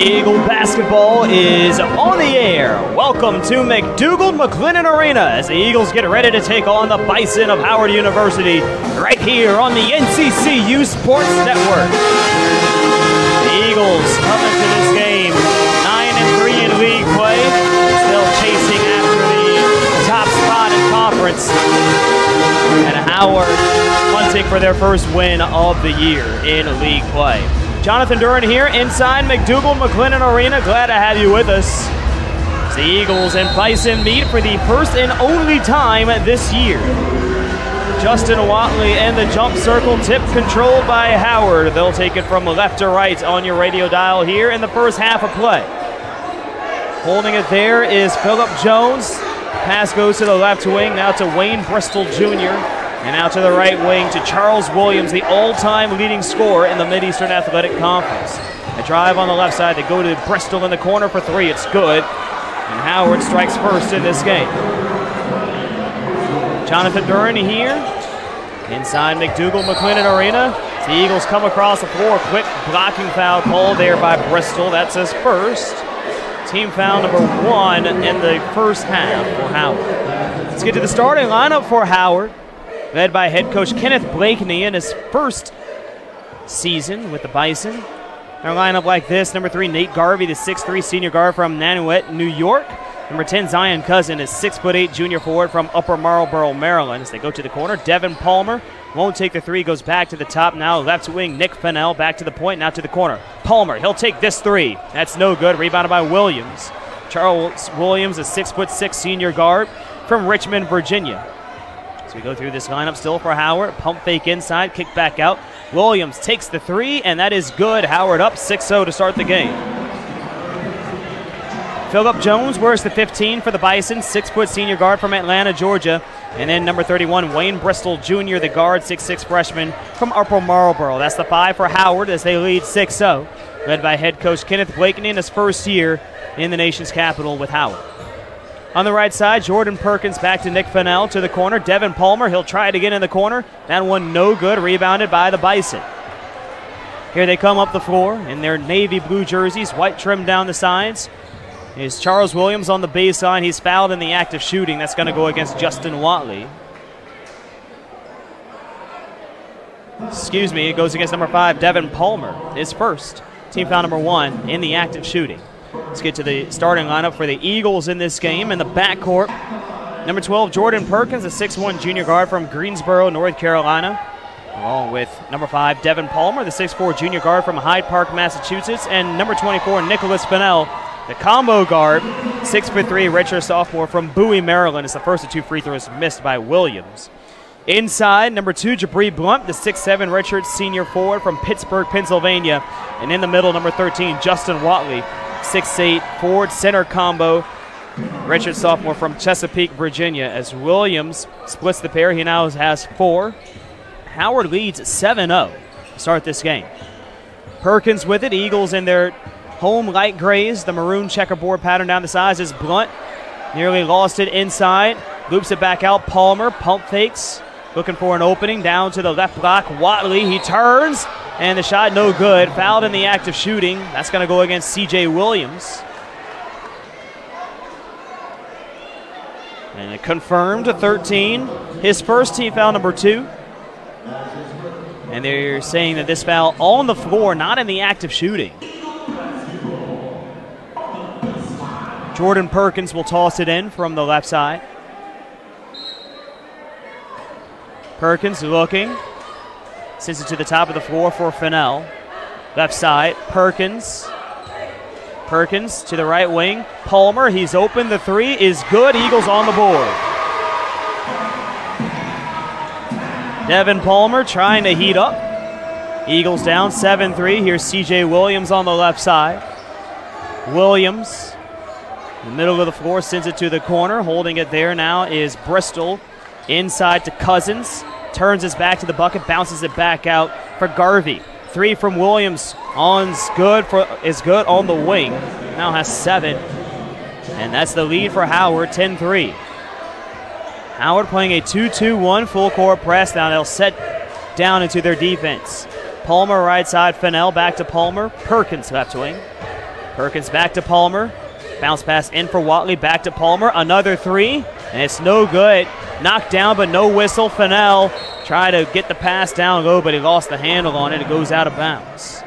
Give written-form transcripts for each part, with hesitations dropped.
Eagle Basketball is on the air. Welcome to McDougald-McLennan Arena as the Eagles get ready to take on the Bison of Howard University right here on the NCCU Sports Network. The Eagles come into this game 9-3 in league play, still chasing after the top spot in conference. And Howard hunting for their first win of the year in league play. Jonathan Duran here inside McDougald-McLennan Arena. Glad to have you with us. The Eagles and Bison meet for the first and only time this year. Justin Watley and the jump circle tip controlled by Howard. They'll take it from left to right on your radio dial here in the first half of play. Holding it there is Phillip Jones. Pass goes to the left wing, now to Wayne Bristol Jr. And out to the right wing to Charles Williams, the all-time leading scorer in the Mid-Eastern Athletic Conference. A drive on the left side to go to Bristol in the corner for three. It's good. And Howard strikes first in this game. Jonathan Duran here inside McDougald-McLennan Arena. The Eagles come across the floor. Quick blocking foul called there by Bristol. That's his first. Team foul number 1 in the first half for Howard. Let's get to the starting lineup for Howard. led by head coach Kenneth Blakeney in his first season with the Bison. Their lineup like this: number 3, Nate Garvey, the 6'3" senior guard from Nanuet, New York. Number 10, Zion Cousin, is 6'8" junior forward from Upper Marlboro, Maryland. As they go to the corner, Devin Palmer won't take the three, goes back to the top now. Left wing, Nick Fennell, back to the point, now to the corner. Palmer, he'll take this three. That's no good. Rebounded by Williams. Charles Williams, a 6'6" senior guard from Richmond, Virginia. So we go through this lineup still for Howard. Pump fake inside, kick back out. Williams takes the three, and that is good. Howard up 6-0 to start the game. Phillip Jones wears the 15 for the Bison, 6' senior guard from Atlanta, Georgia. And then number 31, Wayne Bristol Jr., the guard, 6'6" freshman from Upper Marlboro. That's the 5 for Howard as they lead 6-0, led by head coach Kenneth Blakeney in his first year in the nation's capital with Howard. On the right side, Jordan Perkins back to Nick Fennell to the corner. Devin Palmer, he'll try it again in the corner. That one no good, rebounded by the Bison. Here they come up the floor in their navy blue jerseys, white trim down the sides. Is Charles Williams on the baseline. He's fouled in the act of shooting. That's going to go against Justin Watley. Excuse me, it goes against number 5, Devin Palmer, his first. Team foul number 1 in the act of shooting. Let's get to the starting lineup for the Eagles in this game. In the backcourt, number 12, Jordan Perkins, a 6'1" junior guard from Greensboro, North Carolina, along with number 5, Devin Palmer, the 6'4" junior guard from Hyde Park, Massachusetts, and number 24, Nicholas Fennell, the combo guard, 6'3", redshirt sophomore from Bowie, Maryland. It's the first of 2 free throws missed by Williams. Inside, number 2, Jabri Blunt, the 6'7" redshirt senior forward from Pittsburgh, Pennsylvania. And in the middle, number 13, Justin Watley, 6'8", forward center combo, redshirt sophomore from Chesapeake, Virginia. As Williams splits the pair, he now has 4. Howard leads 7-0 to start this game. Perkins with it, Eagles in their home light grays, the maroon checkerboard pattern down the sides. Is Blunt nearly lost it inside, loops it back out. Palmer pump fakes, looking for an opening down to the left block. Watley, he turns, and the shot no good. Fouled in the act of shooting. That's going to go against C.J. Williams. And it confirmed to 13. His first team foul number 2. And they're saying that this foul on the floor, not in the act of shooting. Jordan Perkins will toss it in from the left side. Perkins looking. Sends it to the top of the floor for Fennell. Left side, Perkins. Perkins to the right wing. Palmer, he's open. The three is good. Eagles on the board. Devin Palmer trying to heat up. Eagles down 7-3. Here's C.J. Williams on the left side. Williams, in the middle of the floor, sends it to the corner. Holding it there now is Bristol. Inside to Cousins. Turns his back to the bucket, bounces it back out for Garvey. 3 from Williams is good on the wing. Now has 7. And that's the lead for Howard, 10-3. Howard playing a 2-2-1 full court press. Now they'll set down into their defense. Palmer right side, Fennell back to Palmer. Perkins left wing. Perkins back to Palmer. Bounce pass in for Watley, back to Palmer. Another 3, and it's no good. Knocked down, but no whistle. Fennell tried to get the pass down low, but he lost the handle on it. It goes out of bounds.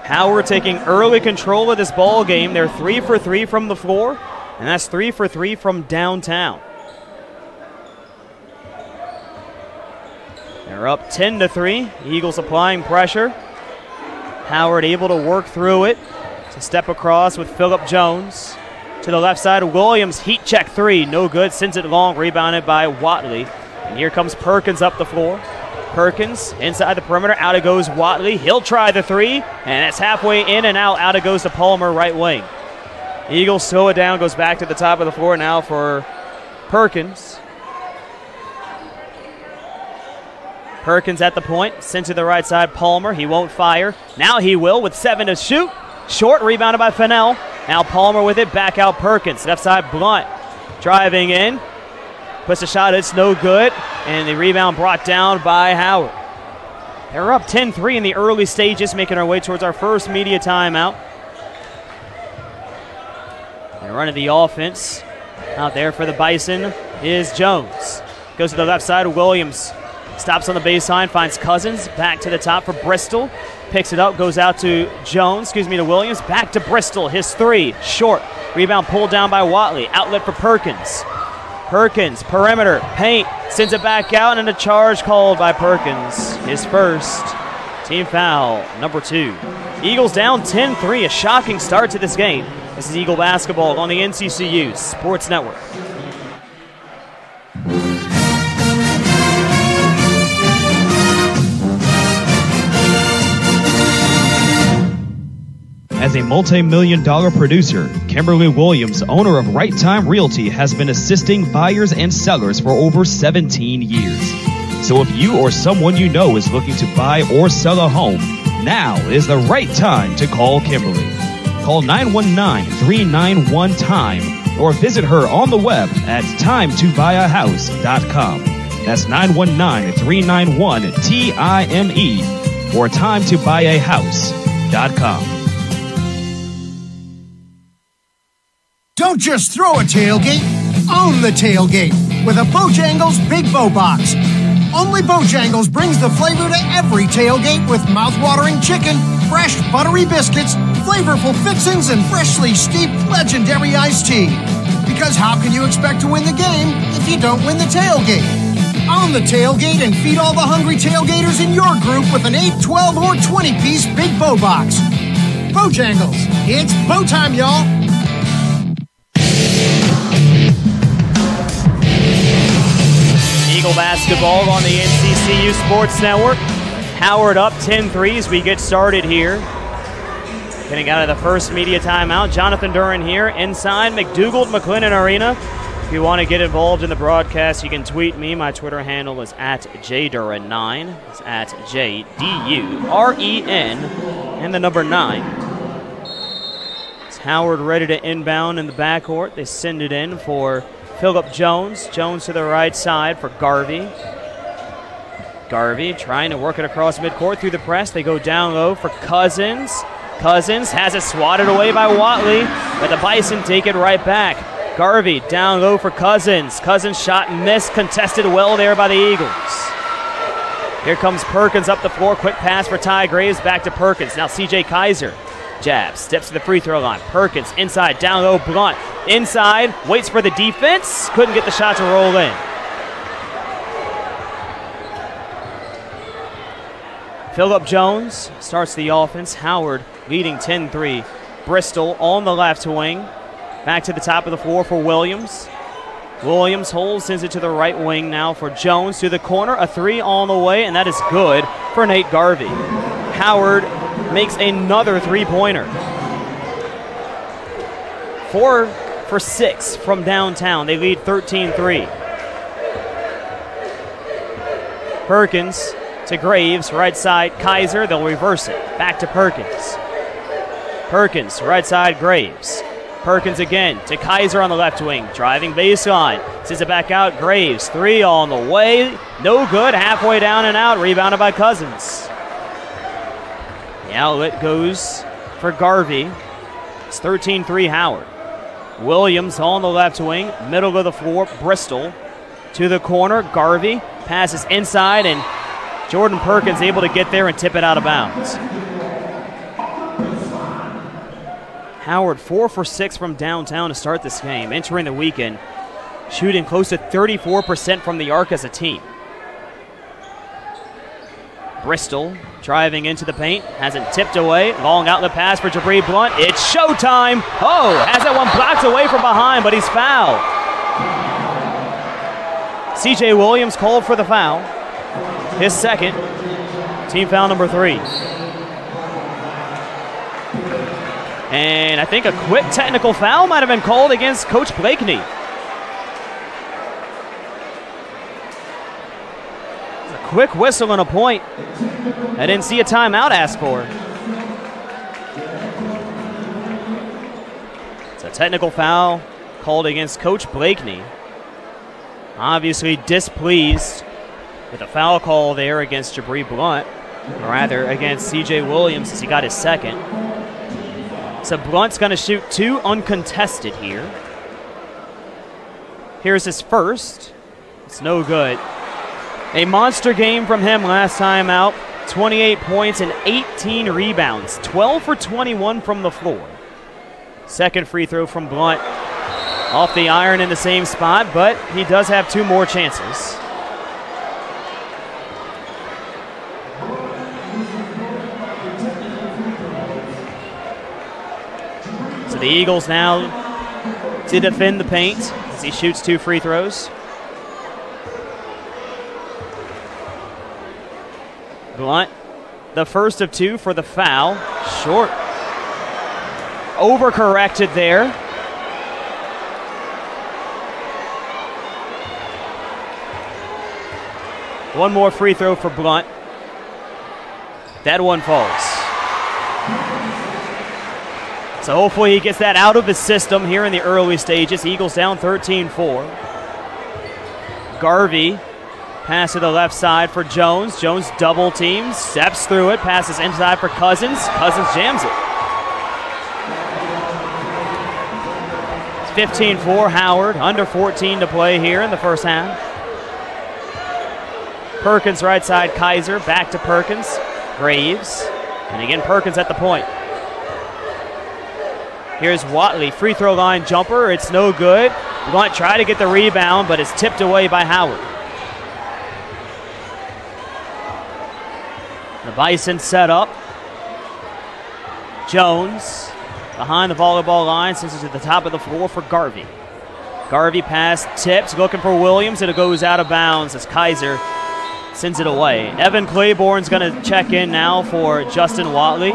Howard taking early control of this ball game. They're 3 for 3 from the floor, and that's 3 for 3 from downtown. They're up 10-3. Eagles applying pressure. Howard able to work through it. To step across with Phillip Jones. To the left side, Williams, heat check 3, no good, sends it long, rebounded by Watley. And here comes Perkins up the floor. Perkins inside the perimeter, out it goes Watley. He'll try the 3, and it's halfway in and out. Out it goes to Palmer, right wing. Eagles slow it down, goes back to the top of the floor now for Perkins. Perkins at the point, sent to the right side, Palmer, he won't fire. Now he will with 7 to shoot. Short, rebounded by Fennell. Now Palmer with it, back out Perkins. Left side, Blunt driving in. Puts a shot, it's no good. And the rebound brought down by Howard. They're up 10-3 in the early stages, making our way towards our first media timeout. And running the offense out there for the Bison is Jones. Goes to the left side. Williams stops on the baseline, finds Cousins. Back to the top for Bristol. Picks it up, goes out to to Williams. Back to Bristol. His three, short. Rebound pulled down by Watley. Outlet for Perkins. Perkins, perimeter, paint. Sends it back out, and a charge called by Perkins. His first. Team foul, number 2. Eagles down 10-3, a shocking start to this game. This is Eagle Basketball on the NCCU Sports Network. As a multi-million-dollar producer, Kimberly Williams, owner of Right Time Realty, has been assisting buyers and sellers for over 17 years. So if you or someone you know is looking to buy or sell a home, now is the right time to call Kimberly. Call 919-391-TIME or visit her on the web at timetobuyahouse.com. That's 919-391-TIME or timetobuyahouse.com. Don't just throw a tailgate, own the tailgate with a Bojangles Big Bow Box. Only Bojangles brings the flavor to every tailgate with mouth-watering chicken, fresh buttery biscuits, flavorful fixins, and freshly steeped legendary iced tea. Because how can you expect to win the game if you don't win the tailgate? Own the tailgate and feed all the hungry tailgaters in your group with an 8, 12, or 20-piece Big Bow Box. Bojangles, it's bow time, y'all. Eagle Basketball on the NCCU Sports Network. Howard up 10-3 as we get started here. Getting out of the first media timeout. Jonathan Duran here inside McDougald McLennan Arena. If you want to get involved in the broadcast, you can tweet me. My Twitter handle is @JDuran9. It's @JDUREN and the number 9. It's Howard ready to inbound in the backcourt. They send it in for Phillip Jones. Jones to the right side for Garvey. Garvey trying to work it across midcourt through the press. They go down low for Cousins. Cousins has it swatted away by Watley, but the Bison take it right back. Garvey down low for Cousins. Cousins shot missed, contested well there by the Eagles. Here comes Perkins up the floor. Quick pass for Ty Graves, back to Perkins. Now CJ Kaiser. Jab, steps to the free throw line. Perkins inside, down low, Blunt. Inside, waits for the defense. Couldn't get the shot to roll in. Phillip Jones starts the offense. Howard leading 10-3. Bristol on the left wing. Back to the top of the floor for Williams. Williams holds, sends it to the right wing now for Jones to the corner. A 3 on the way, and that is good for Nate Garvey. Howard makes another three-pointer. 4 for 6 from downtown. They lead 13-3. Perkins to Graves, right side, Kaiser. They'll reverse it. Back to Perkins. Perkins, right side, Graves. Perkins again to Kaiser on the left wing. Driving baseline. Sends it back out. Graves, 3 on the way. No good. Halfway down and out. Rebounded by Cousins. The outlet goes for Garvey. It's 13-3 Howard. Williams on the left wing. Middle of the floor. Bristol to the corner. Garvey passes inside, and Jordan Perkins able to get there and tip it out of bounds. Howard 4 for 6 from downtown to start this game. Entering the weekend, shooting close to 34% from the arc as a team. Bristol driving into the paint, has it tipped away. Long outlet pass for Jabri Blunt. It's showtime. Oh, has that one blocked away from behind, but he's fouled. CJ Williams called for the foul. His second. Team foul number 3. And I think a quick technical foul might have been called against Coach Blakeney. A quick whistle and a point. I didn't see a timeout asked for. It's a technical foul called against Coach Blakeney. Obviously displeased with a foul call there against Jabri Blunt, or rather against CJ Williams as he got his second. So Blunt's going to shoot 2 uncontested here. Here's his first. It's no good. A monster game from him last time out. 28 points and 18 rebounds. 12 for 21 from the floor. Second free throw from Blunt. Off the iron in the same spot, but he does have 2 more chances. So the Eagles now to defend the paint as he shoots 2 free throws. Blunt, the first of 2 for the foul. Short. Overcorrected there. One more free throw for Blunt. That one falls. So hopefully he gets that out of his system here in the early stages. Eagles down 13-4. Garvey, pass to the left side for Jones. Jones double teams, steps through it, passes inside for Cousins. Cousins jams it. It's 15-4, Howard, under 14 to play here in the first half. Perkins right side, Kaiser, back to Perkins. Graves, and again Perkins at the point. Here's Watley, free throw line jumper, it's no good. Blunt tried to get the rebound, but it's tipped away by Howard. The Bison set up. Jones behind the volleyball line, sends it to the top of the floor for Garvey. Garvey pass tipped, looking for Williams, and it goes out of bounds as Kaiser sends it away. Evan Claiborne's going to check in now for Justin Watley.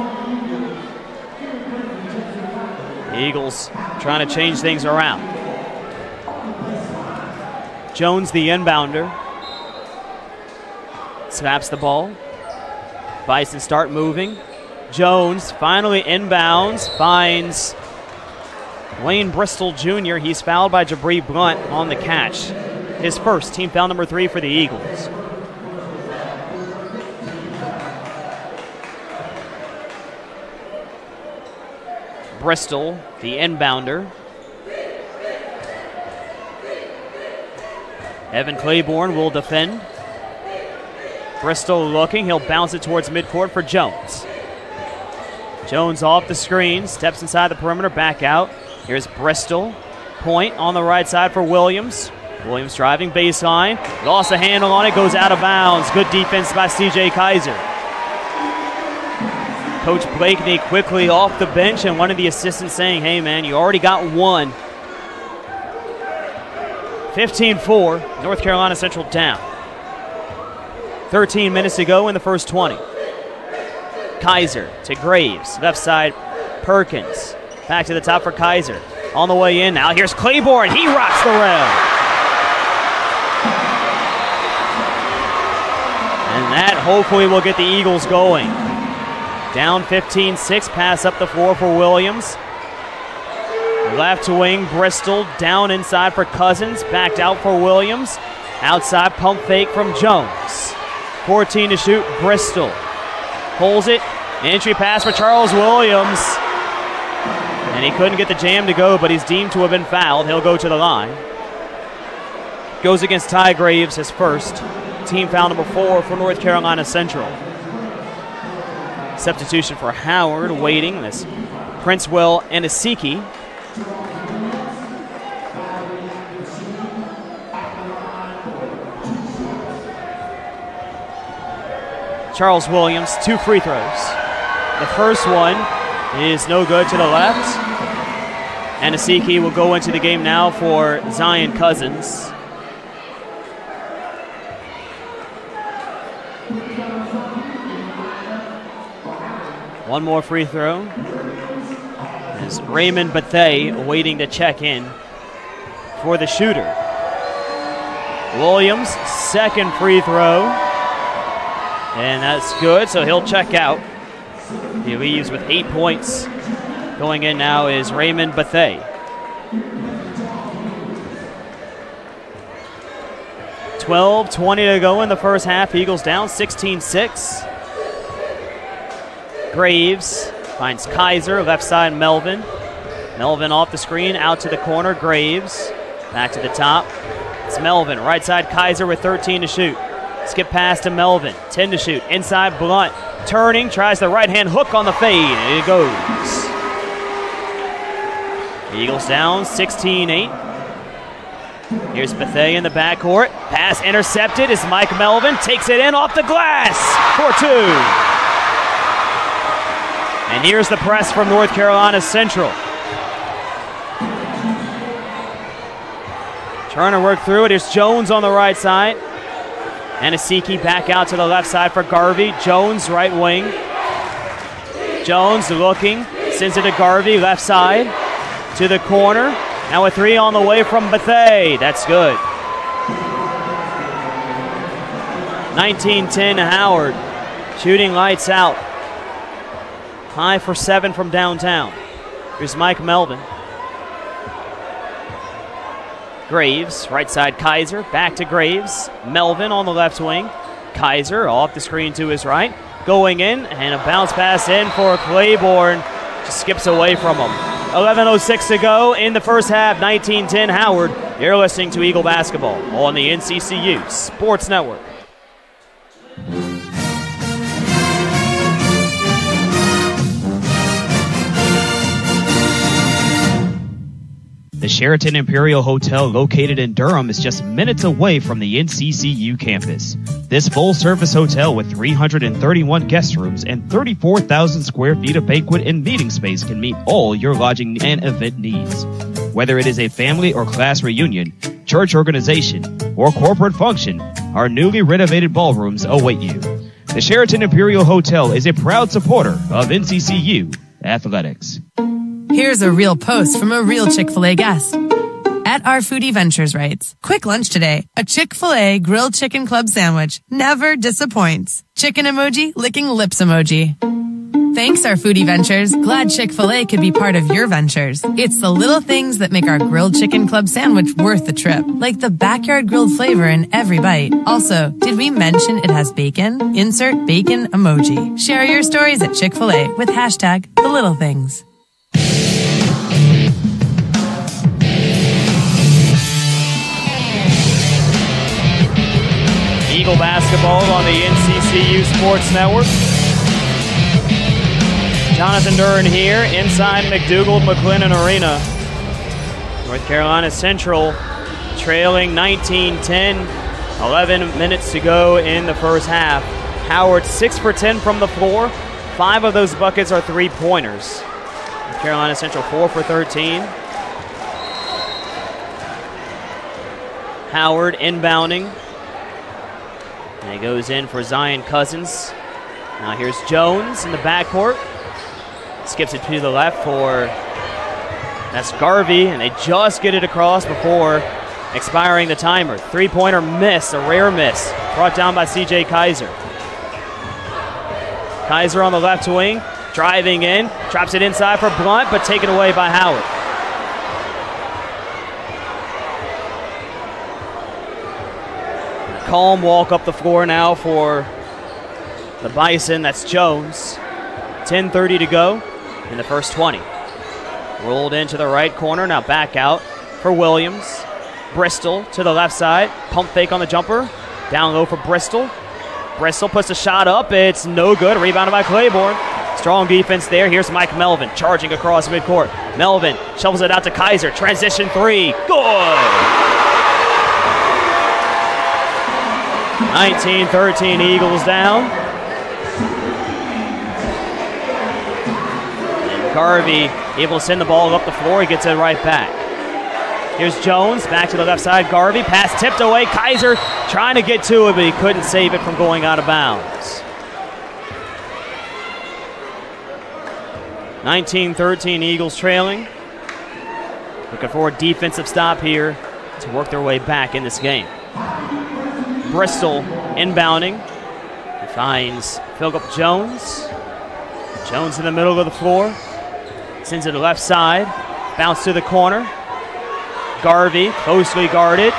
The Eagles trying to change things around. Jones, the inbounder, snaps the ball. Bison start moving. Jones finally inbounds, finds Wayne Bristol Jr. He's fouled by Jabri Blunt on the catch. His first, team foul number 3 for the Eagles. Bristol, the inbounder. Evan Claiborne will defend. Bristol looking, he'll bounce it towards midcourt for Jones. Jones off the screen, steps inside the perimeter, back out. Here's Bristol, point on the right side for Williams. Williams driving baseline, lost a handle on it, goes out of bounds. Good defense by C.J. Kaiser. Coach Blakeney quickly off the bench, and one of the assistants saying, hey man, you already got one. 15-4, North Carolina Central down. 13 minutes to go in the first 20. Kaiser to Graves, left side Perkins. Back to the top for Kaiser. On the way in now, here's Claiborne, he rocks the rim. And that hopefully will get the Eagles going. Down 15-6, pass up the floor for Williams. Left wing, Bristol, down inside for Cousins, backed out for Williams. Outside pump fake from Jones. 14 to shoot, Bristol. Pulls it, entry pass for Charles Williams. And he couldn't get the jam to go, but he's deemed to have been fouled. He'll go to the line. Goes against Ty Graves, his first. Team foul number 4 for North Carolina Central. Substitution for Howard, waiting. This Princewell and Asiki. Charles Williams, 2 free throws. The first one is no good to the left. And Asiki will go into the game now for Zion Cousins. One more free throw. As Raymond Bethea waiting to check in for the shooter. Williams, second free throw. And that's good, so he'll check out. He leaves with 8 points. Going in now is Raymond Bethea. 12:20 to go in the first half. Eagles down 16-6. Graves finds Kaiser, left side Melvin. Melvin off the screen, out to the corner, Graves. Back to the top It's Melvin, right side Kaiser with 13 to shoot. Skip pass to Melvin, 10 to shoot. Inside Blunt, turning, tries the right-hand hook on the fade, and it goes. Eagles down 16-8. Here's Bethea in the backcourt. Pass intercepted as Mike Melvin takes it in off the glass for 2. And here's the press from North Carolina Central. Trying to work through it. Here's Jones on the right side. And Asiki back out to the left side for Garvey. Jones, right wing. Jones looking, sends it to Garvey, left side, to the corner. Now a 3 on the way from Bethea. That's good. 19-10 Howard. Shooting lights out. 5 for 7 from downtown. Here's Mike Melvin. Graves, right side Kaiser, back to Graves. Melvin on the left wing. Kaiser off the screen to his right. Going in, and a bounce pass in for Claiborne. Just skips away from him. 11:06 to go in the first half, 19-10 Howard. You're listening to Eagle Basketball on the NCCU Sports Network. The Sheraton Imperial Hotel, located in Durham, is just minutes away from the NCCU campus. This full-service hotel with 331 guest rooms and 34,000 square feet of banquet and meeting space can meet all your lodging and event needs. Whether it is a family or class reunion, church organization, or corporate function, our newly renovated ballrooms await you. The Sheraton Imperial Hotel is a proud supporter of NCCU athletics. Here's a real post from a real Chick-fil-A guest. At Our Foodie Ventures writes, quick lunch today. A Chick-fil-A grilled chicken club sandwich never disappoints. Chicken emoji, licking lips emoji. Thanks, Our Foodie Ventures. Glad Chick-fil-A could be part of your ventures. It's the little things that make our grilled chicken club sandwich worth the trip. Like the backyard grilled flavor in every bite. Also, did we mention it has bacon? Insert bacon emoji. Share your stories at Chick-fil-A with hashtag the little things. Eagle Basketball on the NCCU Sports Network. Jonathan Duran here inside McDougald-McLennan Arena. North Carolina Central trailing 19-10. 11 minutes to go in the first half. Howard 6 for 10 from the floor. 5 of those buckets are three-pointers. North Carolina Central 4 for 13. Howard inbounding. And he goes in for Zion Cousins. Now here's Jones in the backcourt. Skips it to the left for, that's Garvey, and they just get it across before expiring the timer. Three-pointer miss, a rare miss, brought down by C.J. Kaiser. Kaiser on the left wing, driving in, drops it inside for Blunt, but taken away by Howard. Calm walk up the floor now for the Bison. That's Jones. 10:30 to go in the first 20. Rolled into the right corner. Now back out for Williams. Bristol to the left side. Pump fake on the jumper. Down low for Bristol. Bristol puts a shot up. It's no good. Rebounded by Claiborne. Strong defense there. Here's Mike Melvin charging across midcourt. Melvin shovels it out to Kaiser. Transition three. Good! 19-13 Eagles down. And Garvey able to send the ball up the floor. He gets it right back. Here's Jones back to the left side. Garvey pass tipped away. Kaiser trying to get to it, but he couldn't save it from going out of bounds. 19-13 Eagles trailing. Looking for a defensive stop here to work their way back in this game. Bristol inbounding. He finds Philip Jones. Jones in the middle of the floor. Sends it to the left side. Bounce to the corner. Garvey closely guarded.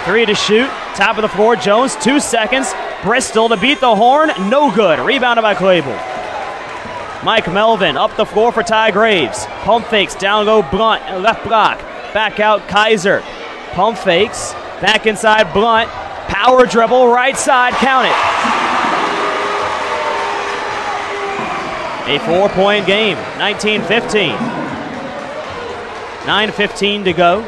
3 to shoot. Top of the floor. Jones, 2 seconds. Bristol to beat the horn. No good. Rebounded by Claiborne. Mike Melvin up the floor for Ty Graves. Pump fakes. Down low Blunt. Left block. Back out Kaiser. Pump fakes. Back inside, Blunt. Power dribble, right side, count it. A 4-point game, 19-15. 9:15 to go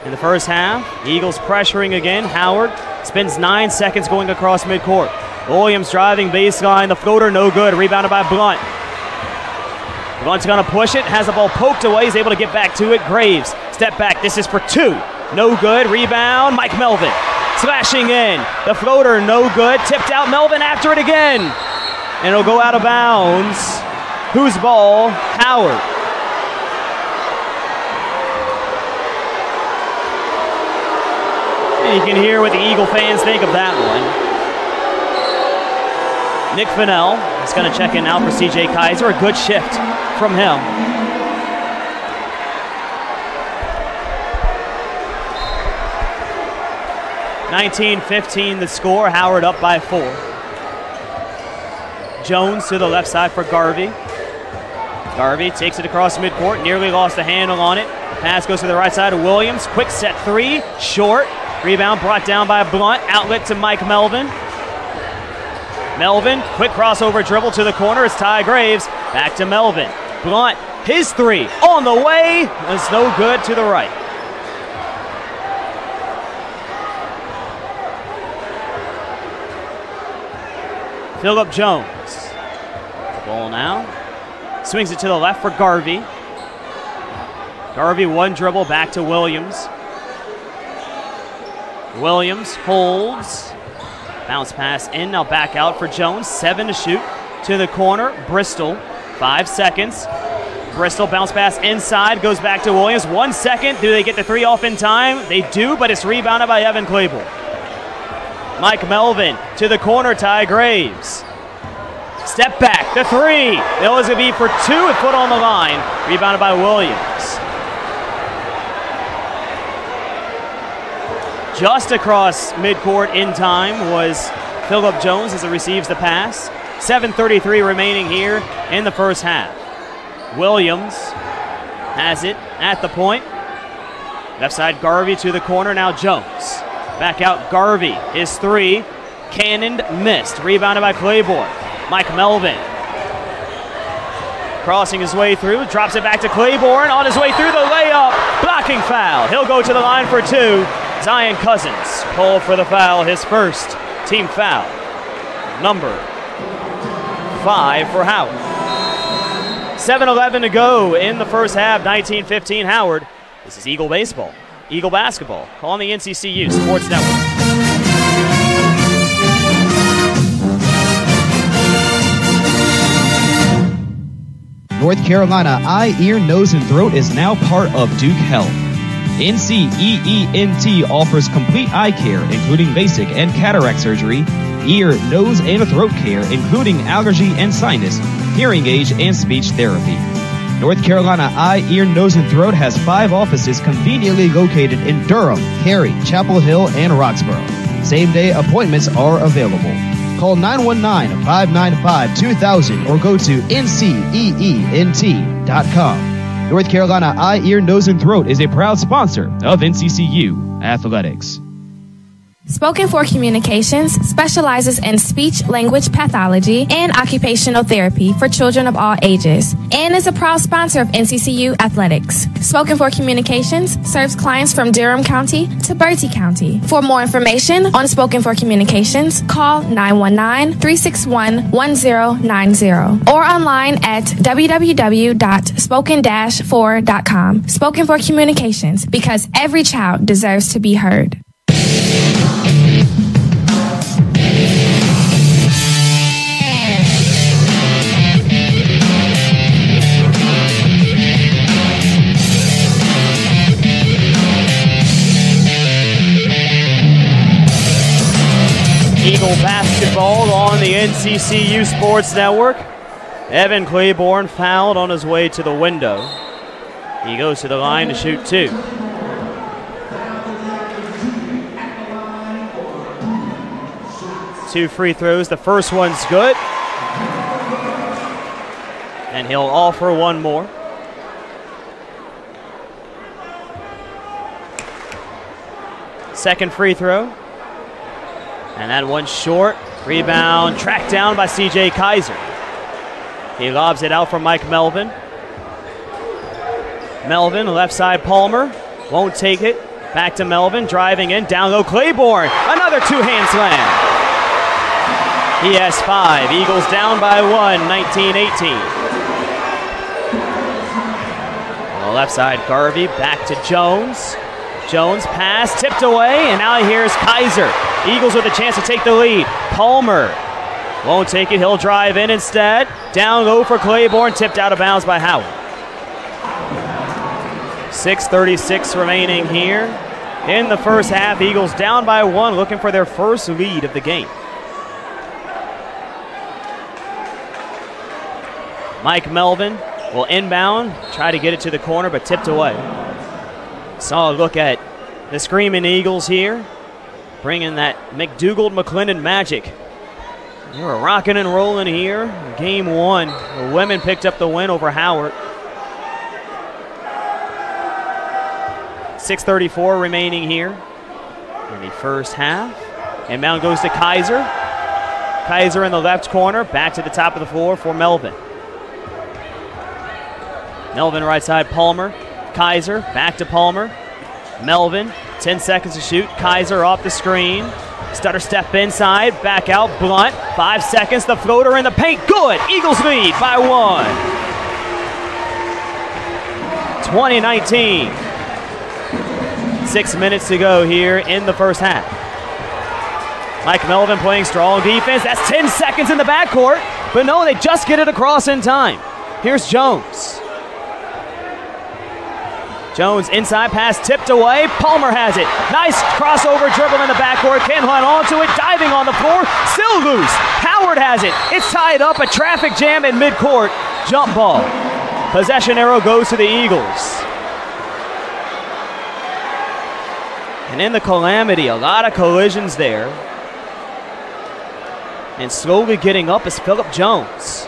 in the first half. Eagles pressuring again. Howard spends 9 seconds going across midcourt. Williams driving baseline. The floater no good. Rebounded by Blunt. Blunt's going to push it. Has the ball poked away. He's able to get back to it. Graves, step back. This is for two. No good. Rebound. Mike Melvin slashing in. The floater no good. Tipped out. Melvin after it again. And it'll go out of bounds. Whose ball? Howard. And you can hear what the Eagle fans think of that one. Nick Fennell is going to check in now for C.J. Kaiser. A good shift from him. (19-15) the score. Howard up by 4. Jones to the left side for Garvey. Garvey takes it across midcourt. Nearly lost the handle on it. Pass goes to the right side of Williams. Quick set three. Short. Rebound brought down by Blunt. Outlet to Mike Melvin. Melvin, quick crossover dribble to the corner. It's Ty Graves. Back to Melvin. Blunt, his three on the way. It's no good to the right. Phillip Jones. Ball now. Swings it to the left for Garvey. Garvey, one dribble back to Williams. Williams holds. Bounce pass in, now back out for Jones. 7 to shoot. To the corner, Bristol. 5 seconds. Bristol bounce pass inside, goes back to Williams. 1 second. Do they get the three off in time? They do, but it's rebounded by Evan Claiborne. Mike Melvin to the corner, Ty Graves. Step back, the three. That was going to be for 2 with foot on the line. Rebounded by Williams. Just across midcourt in time was Phillip Jones as he receives the pass. 7:33 remaining here in the first half. Williams has it at the point. Left side Garvey to the corner, now Jones. Back out Garvey, his three. Cannoned, missed. Rebounded by Claiborne. Mike Melvin. Crossing his way through, drops it back to Claiborne. On his way through the layup, blocking foul. He'll go to the line for 2. Zion Cousins called for the foul, his first team foul. Number 5 for Howard. 7:11 to go in the first half, 19-15 Howard. This is Eagle Baseball, Eagle Basketball on the NCCU Sports Network. North Carolina Eye, Ear, Nose, and Throat is now part of Duke Health. NCEENT offers complete eye care, including basic and cataract surgery, ear, nose, and throat care, including allergy and sinus, hearing aid, and speech therapy. North Carolina Eye, Ear, Nose, and Throat has 5 offices conveniently located in Durham, Cary, Chapel Hill, and Roxborough. Same-day appointments are available. Call 919-595-2000 or go to nceent.com. North Carolina Eye, Ear, Nose, and Throat is a proud sponsor of NCCU Athletics. Spoken for Communications specializes in speech language pathology and occupational therapy for children of all ages and is a proud sponsor of NCCU Athletics. Spoken for Communications serves clients from Durham County to Bertie County. For more information on Spoken for Communications, call 919-361-1090 or online at www.spoken-4.com. Spoken for Communications, because every child deserves to be heard. Eagle Basketball on the NCCU Sports Network. Evan Claiborne fouled on his way to the window. He goes to the line to shoot 2. Two free throws. The first one's good. And he'll offer one more. Second free throw. And that one short. Rebound tracked down by C.J. Kaiser. He lobs it out for Mike Melvin. Melvin, left side Palmer. Won't take it. Back to Melvin, driving in. Down low Claiborne. Another two-hand slam. He has 5. Eagles down by 1, 19-18. On the left side, Garvey back to Jones. Jones pass, tipped away, and now here's Kaiser. Eagles with a chance to take the lead. Palmer won't take it. He'll drive in instead. Down low for Claiborne, tipped out of bounds by Howard. 6:36 remaining here in the first half. Eagles down by 1, looking for their first lead of the game. Mike Melvin will inbound, try to get it to the corner, but tipped away. Saw a look at the Screaming Eagles here, bringing that McDougald-McLennan magic. They were rocking and rolling here in game 1. The women picked up the win over Howard. 6:34 remaining here in the first half. Inbound goes to Kaiser. Kaiser in the left corner, back to the top of the floor for Melvin. Melvin right side, Palmer. Kaiser, back to Palmer. Melvin, 10 seconds to shoot. Kaiser off the screen. Stutter step inside, back out, Blunt. 5 seconds, the floater in the paint, good! Eagles lead by 1. 20-19. 6 minutes to go here in the first half. Mike Melvin playing strong defense. That's 10 seconds in the backcourt, but no, they just get it across in time. Here's Jones. Jones inside pass tipped away. Palmer has it. Nice crossover dribble in the backcourt. Can't hold on to it. Diving on the floor. Still loose. Howard has it. It's tied up. A traffic jam in midcourt. Jump ball. Possession arrow goes to the Eagles. And in the calamity, a lot of collisions there. And slowly getting up is Phillip Jones.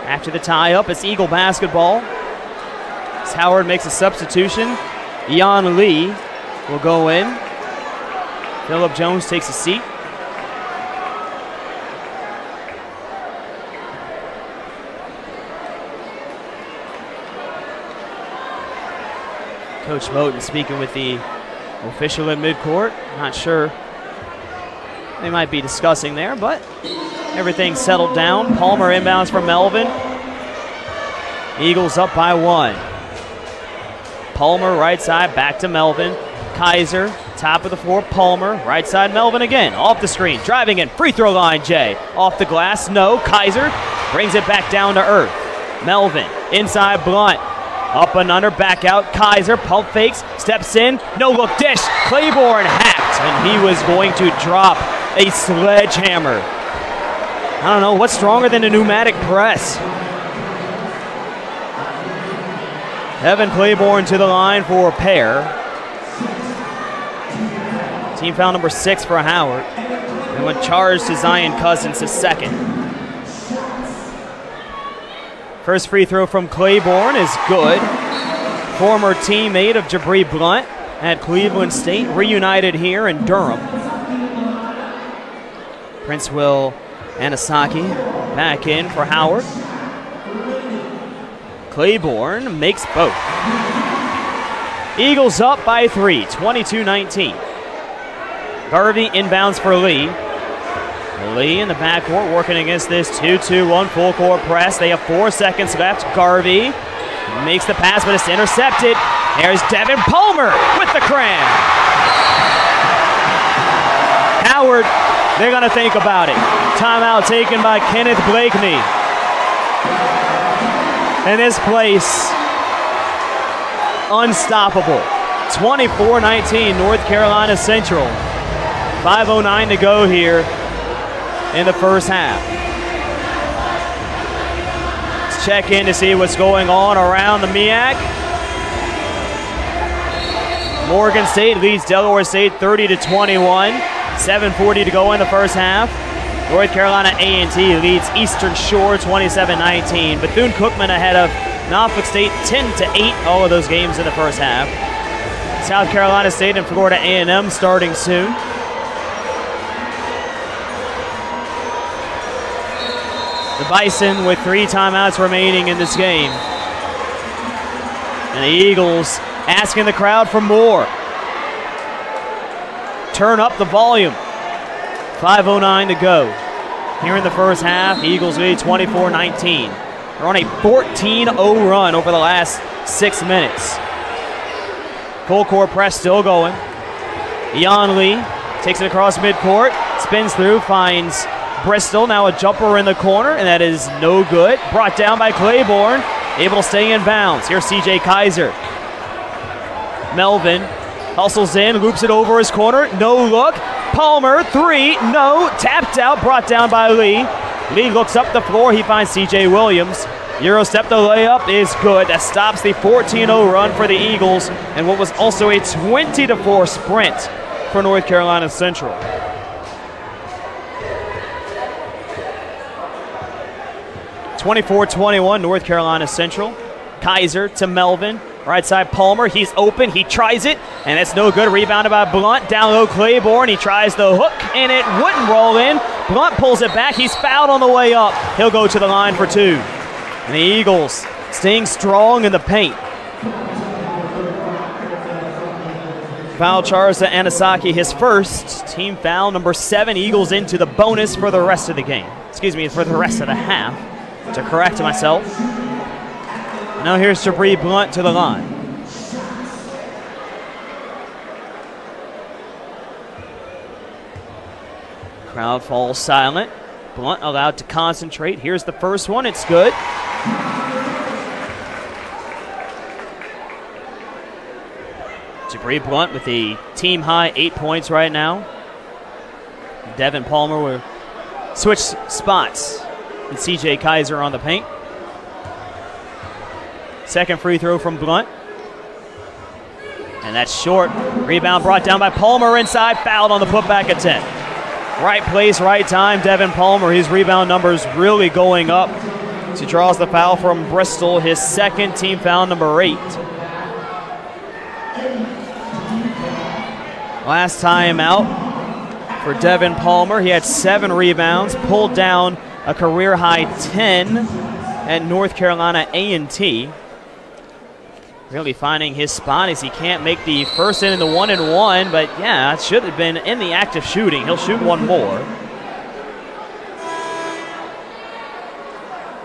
After the tie-up, it's Eagle basketball. As Howard makes a substitution, Ian Lee will go in. Phillip Jones takes a seat. Coach Moten speaking with the official in midcourt. Not sure they might be discussing there, but everything settled down. Palmer inbounds for Melvin. Eagles up by 1. Palmer right side, back to Melvin. Kaiser, top of the floor, Palmer. Right side, Melvin again. Off the screen, driving in, free throw line, Jay. Off the glass, no. Kaiser brings it back down to earth. Melvin, inside Blunt. Up and under, back out. Kaiser, pump fakes, steps in. No look dish. Claiborne hacked, and he was going to drop a sledgehammer. I don't know, what's stronger than a pneumatic press? Evan Claiborne to the line for a pair. Team foul number 6 for Howard. And went charged to Zion Cousins, his second. First free throw from Claiborne is good. Former teammate of Jabri Blunt at Cleveland State, reunited here in Durham. Prince Will Anasaki back in for Howard. Claiborne makes both. Eagles up by 3, 22-19. Garvey inbounds for Lee. Lee in the backcourt working against this 2-2-1 full court press. They have 4 seconds left. Garvey makes the pass, but it's intercepted. There's Devin Palmer with the cram. Howard, they're going to think about it. Timeout taken by Kenneth Blakeney. And this place, unstoppable. 24-19, North Carolina Central. 5:09 to go here in the first half. Let's check in to see what's going on around the MEAC. Morgan State leads Delaware State 30-21. 7:40 to go in the first half. North Carolina A&T leads Eastern Shore 27-19. Bethune-Cookman ahead of Norfolk State 10-8, all of those games in the first half. South Carolina State and Florida A&M starting soon. The Bison with 3 timeouts remaining in this game. And the Eagles asking the crowd for more. Turn up the volume. 5:09 to go. Here in the first half, Eagles lead 24-19. They're on a 14-0 run over the last 6 minutes. Full court press still going. Ian Lee takes it across midcourt, spins through, finds Bristol. Now a jumper in the corner, and that is no good. Brought down by Claiborne, able to stay in bounds. Here's C.J. Kaiser. Melvin hustles in, loops it over his corner, no look. Palmer, 3, no, tapped out, brought down by Lee. Lee looks up the floor, he finds C.J. Williams. Euro step, the layup is good. That stops the 14-0 run for the Eagles and what was also a 20-4 sprint for North Carolina Central. (24-21) North Carolina Central. Kaiser to Melvin. Right side Palmer, he's open, he tries it, and it's no good. Rebounded by Blunt, down low Claiborne, he tries the hook, and it wouldn't roll in. Blunt pulls it back, he's fouled on the way up. He'll go to the line for 2. And the Eagles staying strong in the paint. Foul charge to Anasaki, his first. Team foul number 7. Eagles into the bonus for the rest of the game. Excuse me, for the rest of the half. To correct myself. Now here's Jabri Blunt to the line. Crowd falls silent. Blunt allowed to concentrate. Here's the first one. It's good. Jabri Blunt with a team high 8 points right now. Devin Palmer will switch spots. And C.J. Kaiser on the paint. Second free throw from Blunt. And that's short. Rebound brought down by Palmer inside. Fouled on the putback attempt. Right place, right time. Devin Palmer, his rebound numbers really going up. As he draws the foul from Bristol, his second team foul, number 8. Last time out for Devin Palmer. He had 7 rebounds, pulled down a career-high 10 at North Carolina A&T. Really finding his spot as he can't make the first in the 1-and-1, but yeah, it should have been in the act of shooting. He'll shoot one more.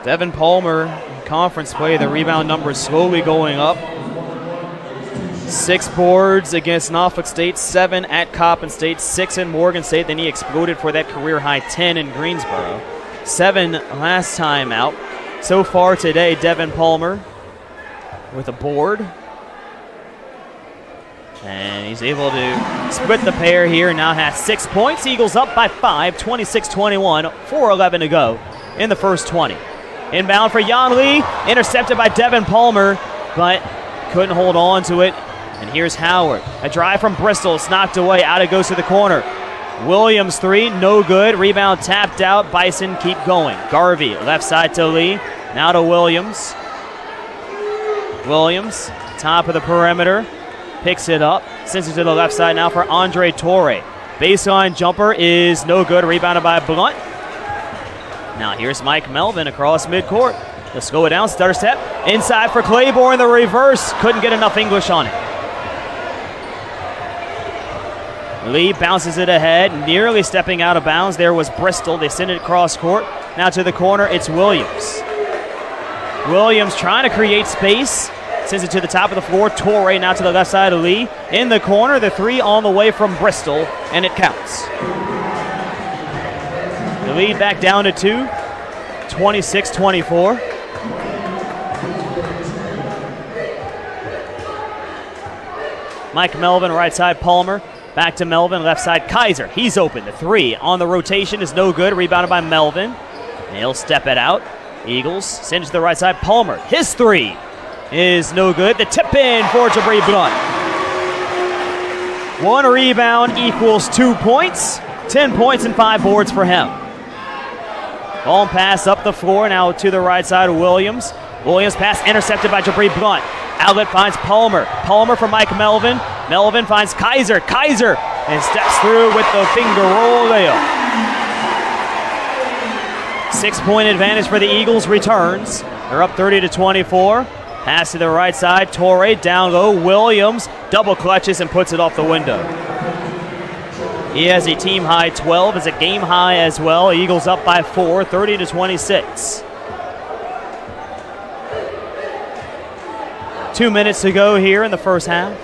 Devin Palmer, in conference play, the rebound numbers slowly going up. 6 boards against Norfolk State, 7 at Coppin State, 6 in Morgan State. Then he exploded for that career-high 10 in Greensboro. 7 last time out. So far today, Devin Palmer with a board. And he's able to split the pair here. Now has 6 points. Eagles up by 5, 26-21, 4:11 to go in the first 20. Inbound for Yan Lee, intercepted by Devin Palmer, but couldn't hold on to it. And here's Howard. A drive from Bristol. It's knocked away. Out it goes to the corner. Williams 3, no good. Rebound tapped out. Bison keep going. Garvey, left side to Lee. Now to Williams. Williams, top of the perimeter. Picks it up. Sends it to the left side now for Andre Torre. Baseline jumper is no good. Rebounded by Blunt. Now here's Mike Melvin across midcourt. Let's go down. Stutter step. Inside for Claiborne. The reverse. Couldn't get enough English on it. Lee bounces it ahead, nearly stepping out of bounds. There was Bristol. They send it across court. Now to the corner, it's Williams. Williams trying to create space. Sends it to the top of the floor. Torre now to the left side of Lee. In the corner, the 3 on the way from Bristol, and it counts. The lead back down to 2, 26-24. Mike Melvin, right side Palmer. Back to Melvin, left side Kaiser. He's open. The 3 on the rotation is no good. Rebounded by Melvin. And he'll step it out. Eagles send it to the right side. Palmer, his 3 is no good. The tip in for Jabri Blunt. 1 rebound equals 2 points. 10 points and 5 boards for him. Ball pass up the floor now to the right side of Williams. Williams pass intercepted by Jabri Blunt. Outlet finds Palmer. Palmer for Mike Melvin. Melvin finds Kaiser. Kaiser and steps through with the finger roll layup. 6-point advantage for the Eagles returns. They're up 30-24. Pass to the right side. Torrey down low. Williams double clutches and puts it off the window. He has a team high 12. It's a game high as well. Eagles up by 4, 30-26. 2 minutes to go here in the first half.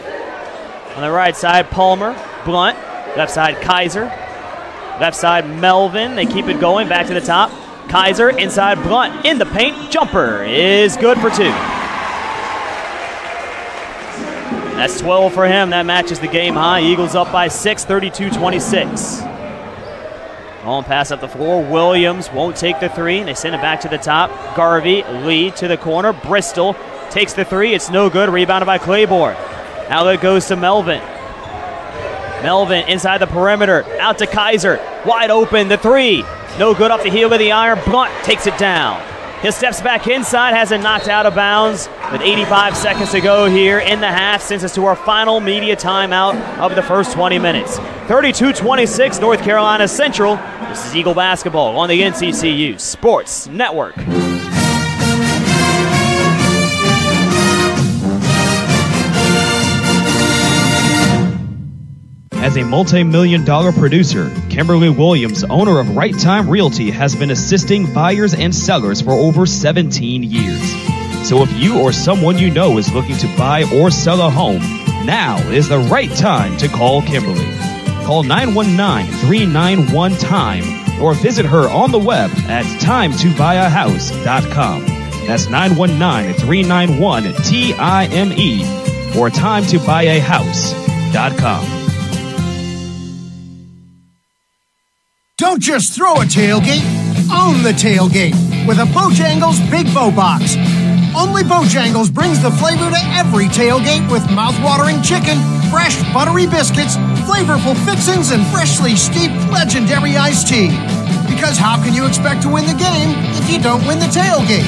On the right side, Palmer, Blunt. Left side, Kaiser. Left side, Melvin. They keep it going. Back to the top. Kaiser inside, Blunt in the paint. Jumper is good for 2. That's 12 for him. That matches the game high. Eagles up by 6, 32-26. Long pass up the floor. Williams won't take the 3. They send it back to the top. Garvey, Lee to the corner. Bristol takes the 3. It's no good. Rebounded by Claiborne. Outlet goes to Melvin. Melvin inside the perimeter. Out to Kaiser. Wide open. The 3. No good off the heel of the iron. Blunt takes it down. He steps back inside. Has it knocked out of bounds with 85 seconds to go here in the half. Sends us to our final media timeout of the first 20 minutes. 32-26 North Carolina Central. This is Eagle Basketball on the NCCU Sports Network. As a multi-million-dollar producer, Kimberly Williams, owner of Right Time Realty, has been assisting buyers and sellers for over 17 years. So if you or someone you know is looking to buy or sell a home, now is the right time to call Kimberly. Call 919-391-TIME or visit her on the web at timetobuyahouse.com. That's 919-391-TIME or timetobuyahouse.com. Don't just throw a tailgate, own the tailgate with a Bojangles Big Bow Box. Only Bojangles brings the flavor to every tailgate with mouth-watering chicken, fresh buttery biscuits, flavorful fixings, and freshly steeped legendary iced tea. Because how can you expect to win the game if you don't win the tailgate?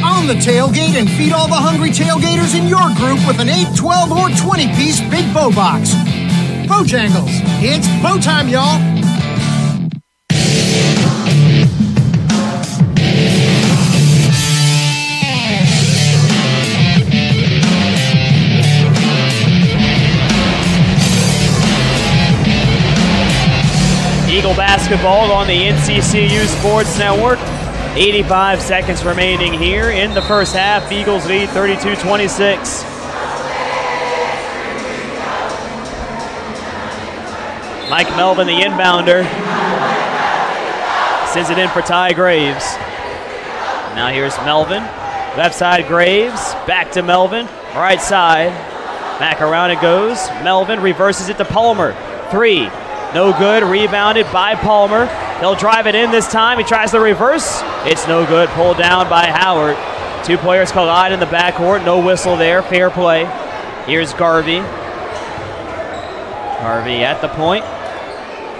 Own the tailgate and feed all the hungry tailgaters in your group with an 8, 12, or 20-piece Big Bow Box. Bojangles, it's bow time, y'all. Eagle Basketball on the NCCU Sports Network. 85 seconds remaining here in the first half. Eagles lead 32-26. Mike Melvin, the inbounder, sends it in for Ty Graves. Now here's Melvin. Left side, Graves. Back to Melvin. Right side. Back around it goes. Melvin reverses it to Palmer. 3. No good. Rebounded by Palmer. He'll drive it in this time. He tries the reverse. It's no good. Pulled down by Howard. 2 players collide in the backcourt. No whistle there. Fair play. Here's Garvey. Garvey at the point.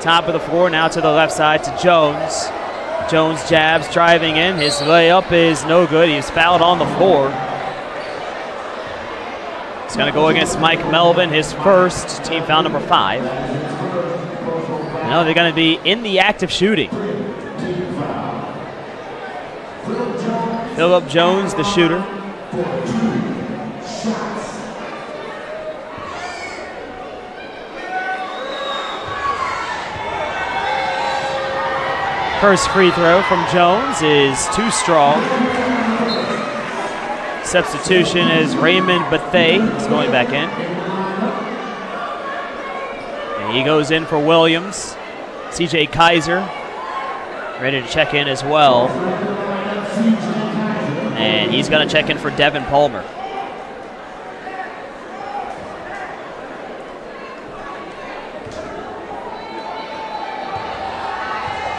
Top of the floor. Now to the left side to Jones. Jones jabs, driving in. His layup is no good. He's fouled on the floor. It's going to go against Mike Melvin, his first, team foul number 5. Now they're going to be in the act of shooting. Phillip Jones, the shooter. First free throw from Jones is too strong. Substitution is Raymond Bethea is going back in. And he goes in for Williams. CJ Kaiser ready to check in as well. And he's going to check in for Devin Palmer.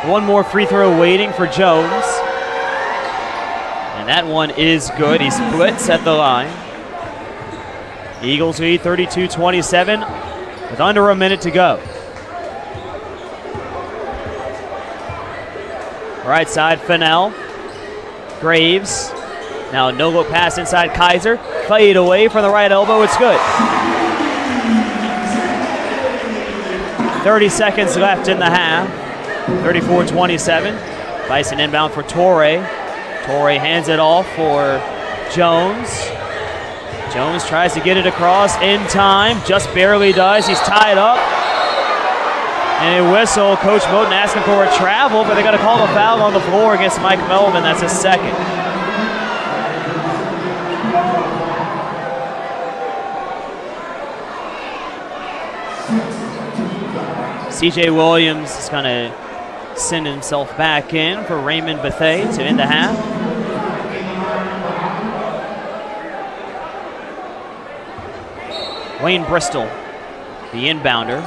One more free throw waiting for Jones. And that one is good. He splits at the line. Eagles lead 32-27 with under a minute to go. Right side, Fennell. Graves Now no-look pass inside Kaiser. Fade away from the right elbow. It's good. 30 seconds left in the half. 34-27. Bison inbound for Torrey. Torrey hands it off for Jones. Jones tries to get it across in time. Just barely does. He's tied up. And a whistle. Coach Moten asking for a travel, but they're going to call a foul on the floor against Mike Melvin. That's his second. CJ Williams is going to send himself back in for Raymond Bethea to end the half. Wayne Bristol, the inbounder,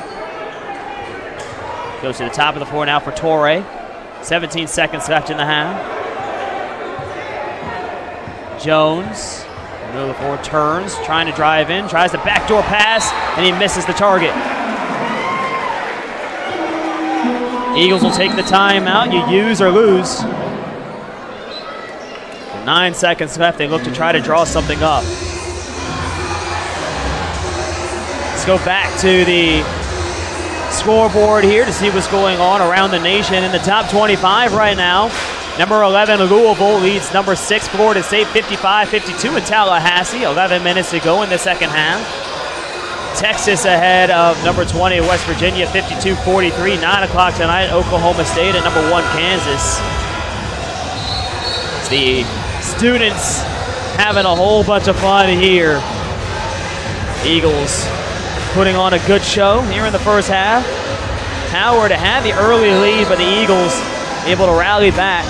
goes to the top of the floor now for Torrey. 17 seconds left in the half. Jones, middle of the floor, turns, trying to drive in, tries the backdoor pass, and he misses the target. Eagles will take the timeout. You use or lose. 9 seconds left. They look to try to draw something up. Let's go back to the scoreboard here to see what's going on around the nation. In the top 25 right now, number 11 Louisville leads number 6 Florida State 55-52 in Tallahassee. 11 minutes to go in the second half. Texas ahead of number 20 West Virginia 52-43. 9 o'clock tonight, Oklahoma State at number 1 Kansas. It's the students having a whole bunch of fun here. Eagles putting on a good show here in the first half. Howard had the early lead, but the Eagles able to rally back.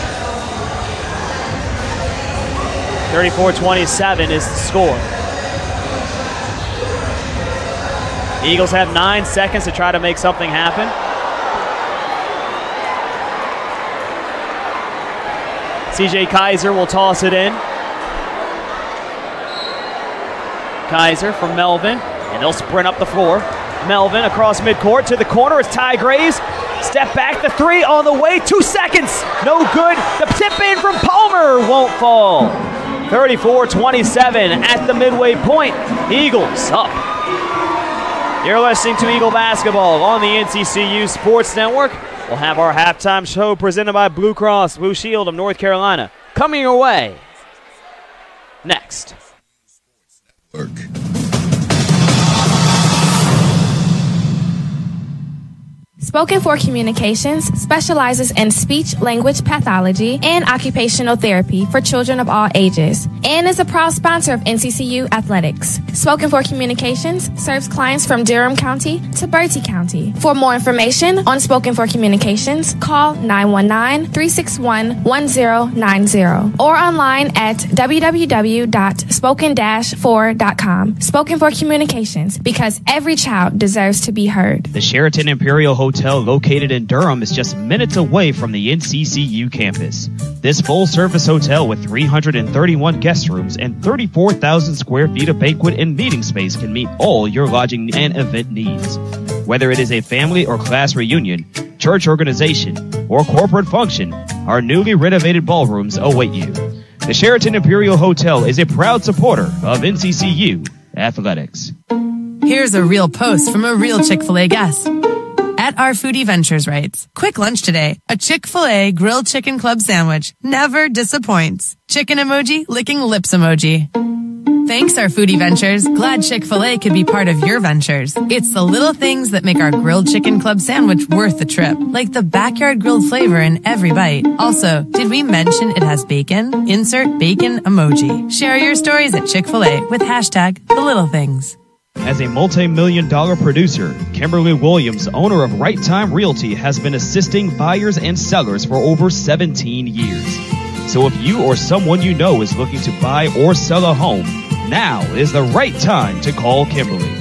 34-27 is the score. The Eagles have 9 seconds to try to make something happen. CJ Kaiser will toss it in. Kaiser from Melvin, and they'll sprint up the floor. Melvin across midcourt to the corner as Ty Graves. Step back, the three on the way, 2 seconds. No good. The tip in from Palmer won't fall. 34-27 at the midway point. Eagles up. You're listening to Eagle Basketball on the NCCU Sports Network. We'll have our halftime show presented by Blue Cross Blue Shield of North Carolina coming your way next. Spoken for Communications specializes in speech language pathology and occupational therapy for children of all ages and is a proud sponsor of NCCU Athletics. Spoken for Communications serves clients from Durham County to Bertie County. For more information on Spoken for Communications, call 919-361-1090 or online at www.spoken-4.com. Spoken for Communications, because every child deserves to be heard. The Sheraton Imperial Hotel, located in Durham, is just minutes away from the NCCU campus. This full-service hotel with 331 guest rooms and 34,000 square feet of banquet and meeting space can meet all your lodging and event needs. Whether it is a family or class reunion, church organization, or corporate function, our newly renovated ballrooms await you. The Sheraton Imperial Hotel is a proud supporter of NCCU Athletics. Here's a real post from a real Chick-fil-A guest. At Our Foodie Ventures writes, quick lunch today. A Chick-fil-A grilled chicken club sandwich never disappoints. Chicken emoji, licking lips emoji. Thanks, Our Foodie Ventures. Glad Chick-fil-A could be part of your ventures. It's the little things that make our grilled chicken club sandwich worth the trip, like the backyard grilled flavor in every bite. Also, did we mention it has bacon? Insert bacon emoji. Share your stories at Chick-fil-A with hashtag the little things. As a multi-million-dollar producer, Kimberly Williams, owner of Right Time Realty, has been assisting buyers and sellers for over 17 years. So if you or someone you know is looking to buy or sell a home, now is the right time to call Kimberly.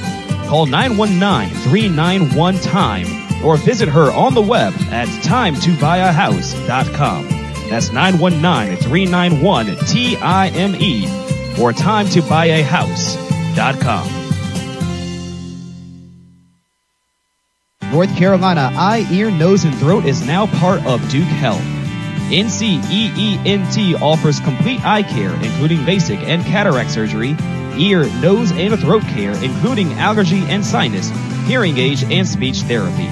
Call 919-391-TIME or visit her on the web at timetobuyahouse.com. That's 919-391-TIME or timetobuyahouse.com. North Carolina Eye, Ear, Nose, and Throat is now part of Duke Health. NCCENT offers complete eye care, including basic and cataract surgery, ear, nose, and throat care, including allergy and sinus, hearing aids, and speech therapy.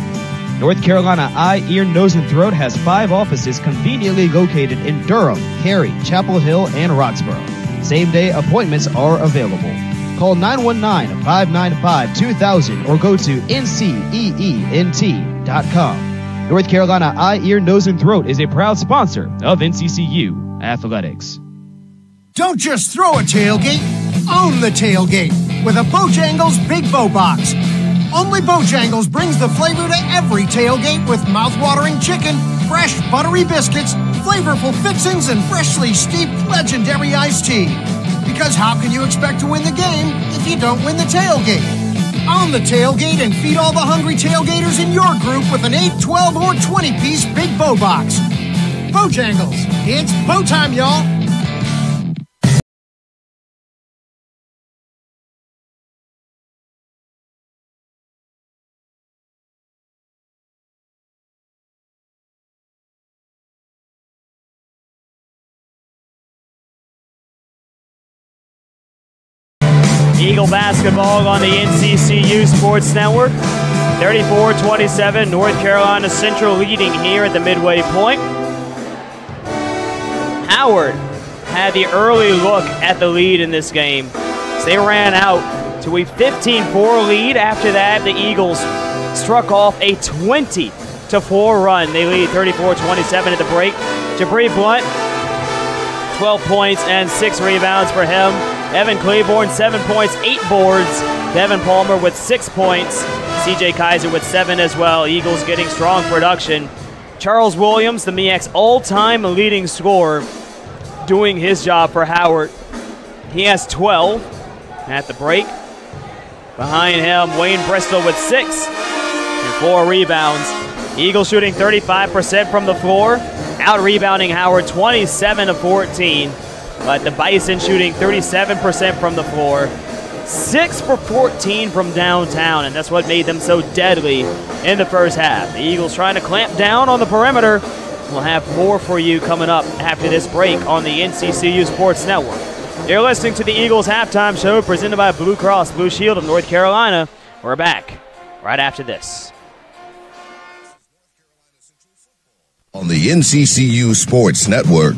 North Carolina Eye, Ear, Nose, and Throat has 5 offices conveniently located in Durham, Cary, Chapel Hill, and Roxborough. Same-day appointments are available. Call 919-595-2000 or go to NCCENT.com. North Carolina Eye, Ear, Nose, and Throat is a proud sponsor of NCCU Athletics. Don't just throw a tailgate, own the tailgate with a Bojangles Big Bow Box. Only Bojangles brings the flavor to every tailgate with mouth-watering chicken, fresh buttery biscuits, flavorful fixings, and freshly steeped legendary iced tea. Because how can you expect to win the game if you don't win the tailgate? Own the tailgate and feed all the hungry tailgaters in your group with an 8, 12, or 20-piece Big Bow Box. Bojangles, it's bow time, y'all! Eagle basketball on the NCCU Sports Network. 34-27, North Carolina Central leading here at the midway point. Howard had the early look at the lead in this game. So they ran out to a 15-4 lead. After that, the Eagles struck off a 20-4 run. They lead 34-27 at the break. Jabri Blunt, 12 points and 6 rebounds for him. Evan Claiborne, 7 points, 8 boards. Devin Palmer with 6 points. CJ Kaiser with 7 as well. Eagles getting strong production. Charles Williams, the MEAC's all-time leading scorer, doing his job for Howard. He has 12 at the break. Behind him, Wayne Bristol with 6 and 4 rebounds. Eagles shooting 35% from the floor, out-rebounding Howard 27-14. But the Bison shooting 37% from the floor, 6 for 14 from downtown, and that's what made them so deadly in the first half. The Eagles trying to clamp down on the perimeter. We'll have more for you coming up after this break on the NCCU Sports Network. You're listening to the Eagles Halftime Show presented by Blue Cross Blue Shield of North Carolina. We're back right after this. On the NCCU Sports Network.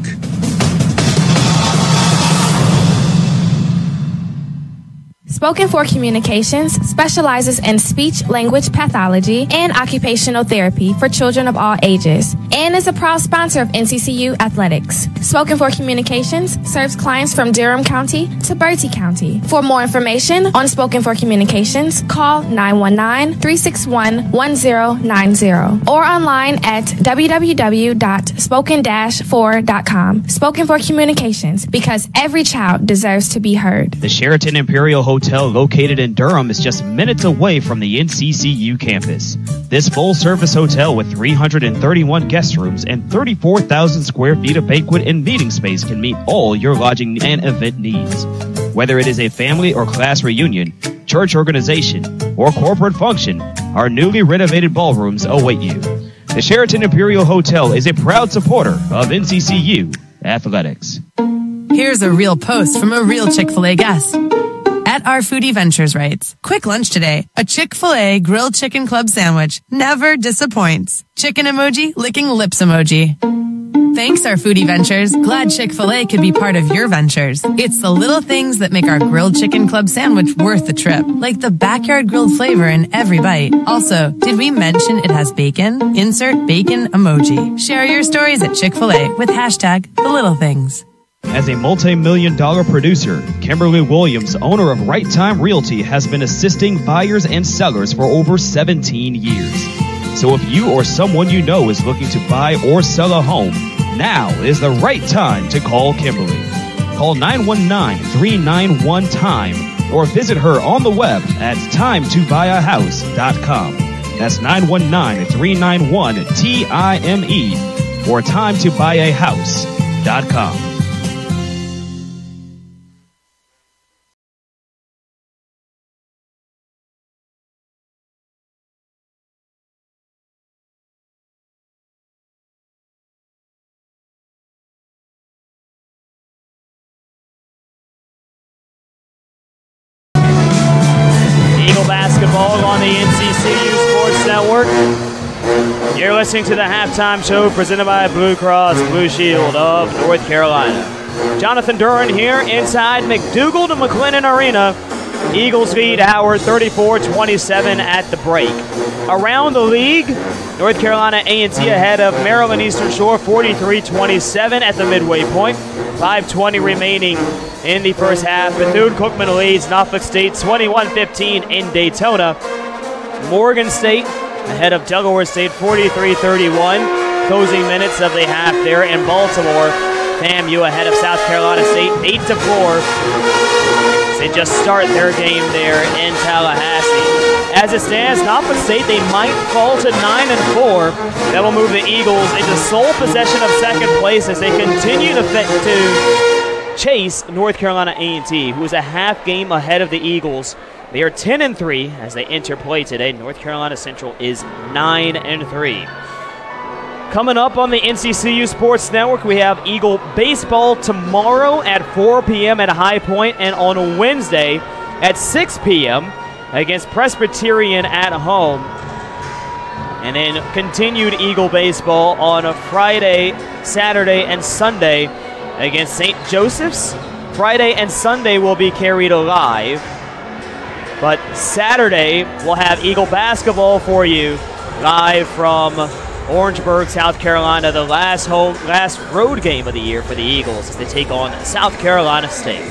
Spoken for Communications specializes in speech language pathology and occupational therapy for children of all ages and is a proud sponsor of NCCU Athletics. Spoken for Communications serves clients from Durham County to Bertie County. For more information on Spoken for Communications, call 919-361-1090 or online at www.spoken-4.com. Spoken for Communications, because every child deserves to be heard. The Sheraton Imperial Hotel, located in Durham, is just minutes away from the NCCU campus. This full-service hotel with 331 guest rooms and 34,000 square feet of banquet and meeting space can meet all your lodging and event needs. Whether it is a family or class reunion, church organization, or corporate function, our newly renovated ballrooms await you. The Sheraton Imperial Hotel is a proud supporter of NCCU Athletics. Here's a real post from a real Chick-fil-A guest. At Our Foodie Ventures writes, quick lunch today. A Chick-fil-A grilled chicken club sandwich never disappoints. Chicken emoji, licking lips emoji. Thanks, Our Foodie Ventures. Glad Chick-fil-A could be part of your ventures. It's the little things that make our grilled chicken club sandwich worth the trip, like the backyard grilled flavor in every bite. Also, did we mention it has bacon? Insert bacon emoji. Share your stories at Chick-fil-A with hashtag the little things. As a multi-million-dollar producer, Kimberly Williams, owner of Right Time Realty, has been assisting buyers and sellers for over 17 years. So if you or someone you know is looking to buy or sell a home, now is the right time to call Kimberly. Call 919-391-TIME or visit her on the web at timetobuyahouse.com. That's 919-391-TIME or timetobuyahouse.com. Basketball on the NCCU Sports Network. You're listening to the halftime show presented by Blue Cross Blue Shield of North Carolina. Jonathan Duran here inside McDougald to McLennan Arena. Eagles lead Howard 34-27 at the break. Around the league, North Carolina A&T ahead of Maryland Eastern Shore 43-27 at the midway point. 5:20 remaining in the first half. Bethune-Cookman leads Norfolk State 21-15 in Daytona. Morgan State ahead of Delaware State 43-31. Closing minutes of the half there in Baltimore. FAMU ahead of South Carolina State 8-4. They just start their game there in Tallahassee. As it stands, Norfolk State, they might fall to 9-4. That will move the Eagles into sole possession of second place as they continue to chase North Carolina A&T, who is a half game ahead of the Eagles. They are 10-3 as they enter play today. North Carolina Central is 9-3. Coming up on the NCCU Sports Network, we have Eagle Baseball tomorrow at 4 p.m. at High Point, and on Wednesday at 6 p.m. against Presbyterian at home. And then continued Eagle Baseball on a Friday, Saturday, and Sunday against St. Joseph's. Friday and Sunday will be carried live. But Saturday, we'll have Eagle Basketball for you live from Orangeburg, South Carolina, the last road game of the year for the Eagles as they take on South Carolina State.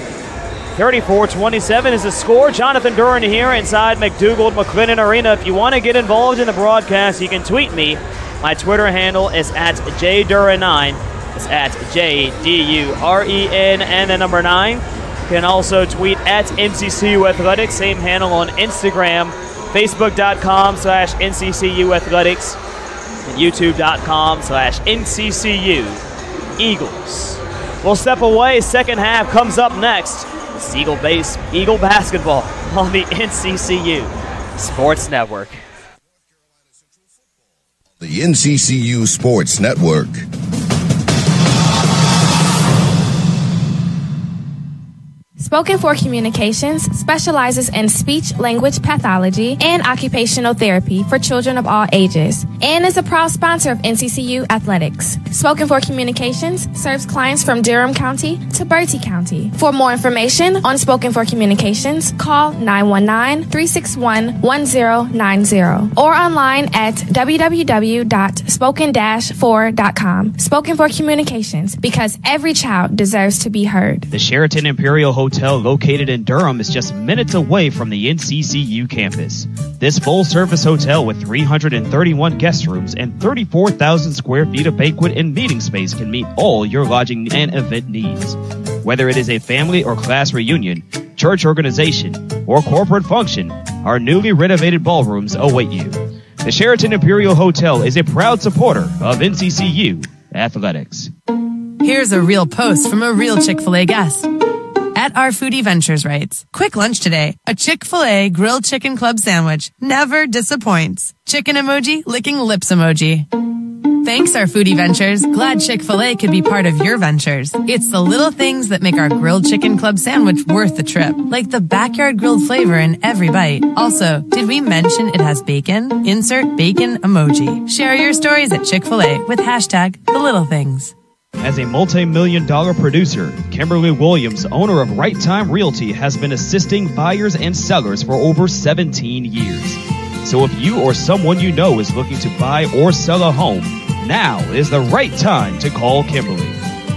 34-27 is the score. Jonathan Duran here inside McDougald McLennan Arena. If you want to get involved in the broadcast, you can tweet me. My Twitter handle is at JDuran9. It's at JDUREN and the number 9. You can also tweet at NCCU Athletics. Same handle on Instagram, Facebook.com/NCCU Athletics. And YouTube.com/NCCU Eagles. We'll step away. Second half comes up next. It's Eagle Basketball on the NCCU Sports Network. The NCCU Sports Network. Spoken for Communications specializes in speech-language pathology and occupational therapy for children of all ages and is a proud sponsor of NCCU Athletics. Spoken for Communications serves clients from Durham County to Bertie County. For more information on Spoken for Communications, call 919-361-1090 or online at www.spoken-4.com. Spoken for Communications, because every child deserves to be heard. The Sheraton Imperial Hotel, located in Durham, is just minutes away from the NCCU campus. This full-service hotel with 331 guest rooms and 34,000 square feet of banquet and meeting space can meet all your lodging and event needs. Whether it is a family or class reunion, church organization, or corporate function, our newly renovated ballrooms await you. The Sheraton Imperial Hotel is a proud supporter of NCCU Athletics. Here's a real post from a real Chick-fil-A guest. At Our Foodie Ventures writes, quick lunch today. A Chick-fil-A grilled chicken club sandwich never disappoints. Chicken emoji, licking lips emoji. Thanks, Our Foodie Ventures. Glad Chick-fil-A could be part of your ventures. It's the little things that make our grilled chicken club sandwich worth the trip, like the backyard grilled flavor in every bite. Also, did we mention it has bacon? Insert bacon emoji. Share your stories at Chick-fil-A with hashtag the little things. As a multi-million-dollar producer, Kimberly Williams, owner of Right Time Realty, has been assisting buyers and sellers for over 17 years. So if you or someone you know is looking to buy or sell a home, now is the right time to call Kimberly.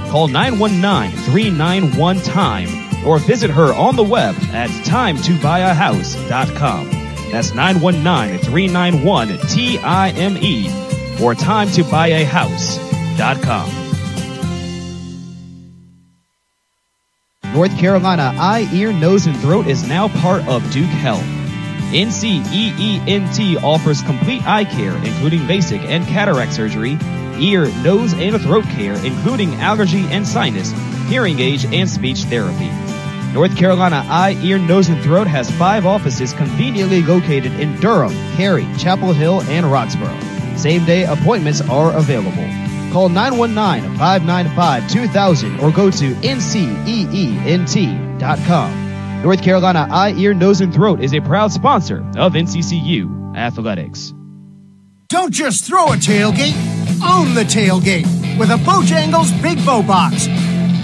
Call 919-391-TIME or visit her on the web at timetobuyahouse.com. That's 919-391-TIME or timetobuyahouse.com. North Carolina Eye, Ear, Nose, and Throat is now part of Duke Health. NCEENT offers complete eye care, including basic and cataract surgery, ear, nose, and throat care, including allergy and sinus, hearing aid, and speech therapy. North Carolina Eye, Ear, Nose, and Throat has 5 offices conveniently located in Durham, Cary, Chapel Hill, and Roxborough. Same-day appointments are available. Call 919-595-2000 or go to nceent.com. North Carolina Eye, Ear, Nose, and Throat is a proud sponsor of NCCU Athletics. Don't just throw a tailgate, own the tailgate with a Bojangles Big Bow Box.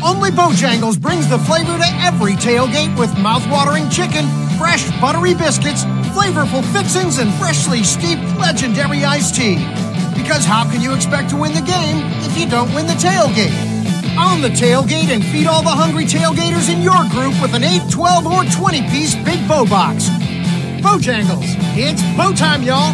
Only Bojangles brings the flavor to every tailgate with mouth-watering chicken, fresh buttery biscuits, flavorful fixings, and freshly steeped legendary iced tea. Because how can you expect to win the game if you don't win the tailgate? Own the tailgate and feed all the hungry tailgaters in your group with an 8, 12, or 20-piece Big Bow Box. Bojangles, it's bow time, y'all!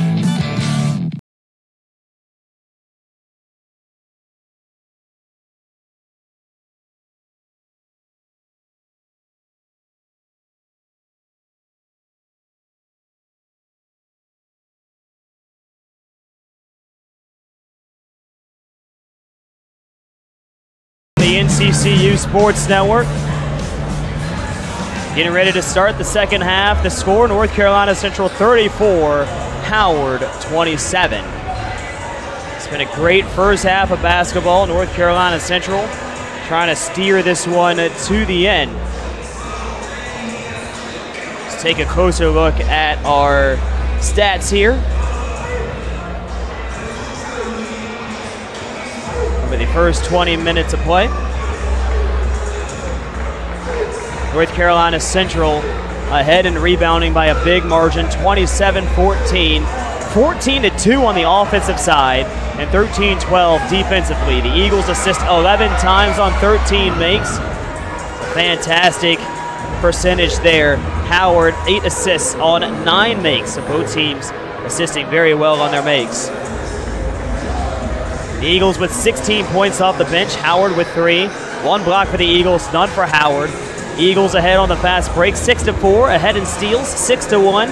The NCCU Sports Network. Getting ready to start the second half. The score, North Carolina Central 34, Howard 27. It's been a great first half of basketball. North Carolina Central trying to steer this one to the end. Let's take a closer look at our stats here. Over the first 20 minutes of play. North Carolina Central ahead and rebounding by a big margin, 27-14. 14-2 on the offensive side and 13-12 defensively. The Eagles assist 11 times on 13 makes. A fantastic percentage there. Howard, 8 assists on 9 makes. So both teams assisting very well on their makes. The Eagles with 16 points off the bench. Howard with 3. 1 block for the Eagles, none for Howard. Eagles ahead on the fast break, 6-4, ahead in steals, 6-1.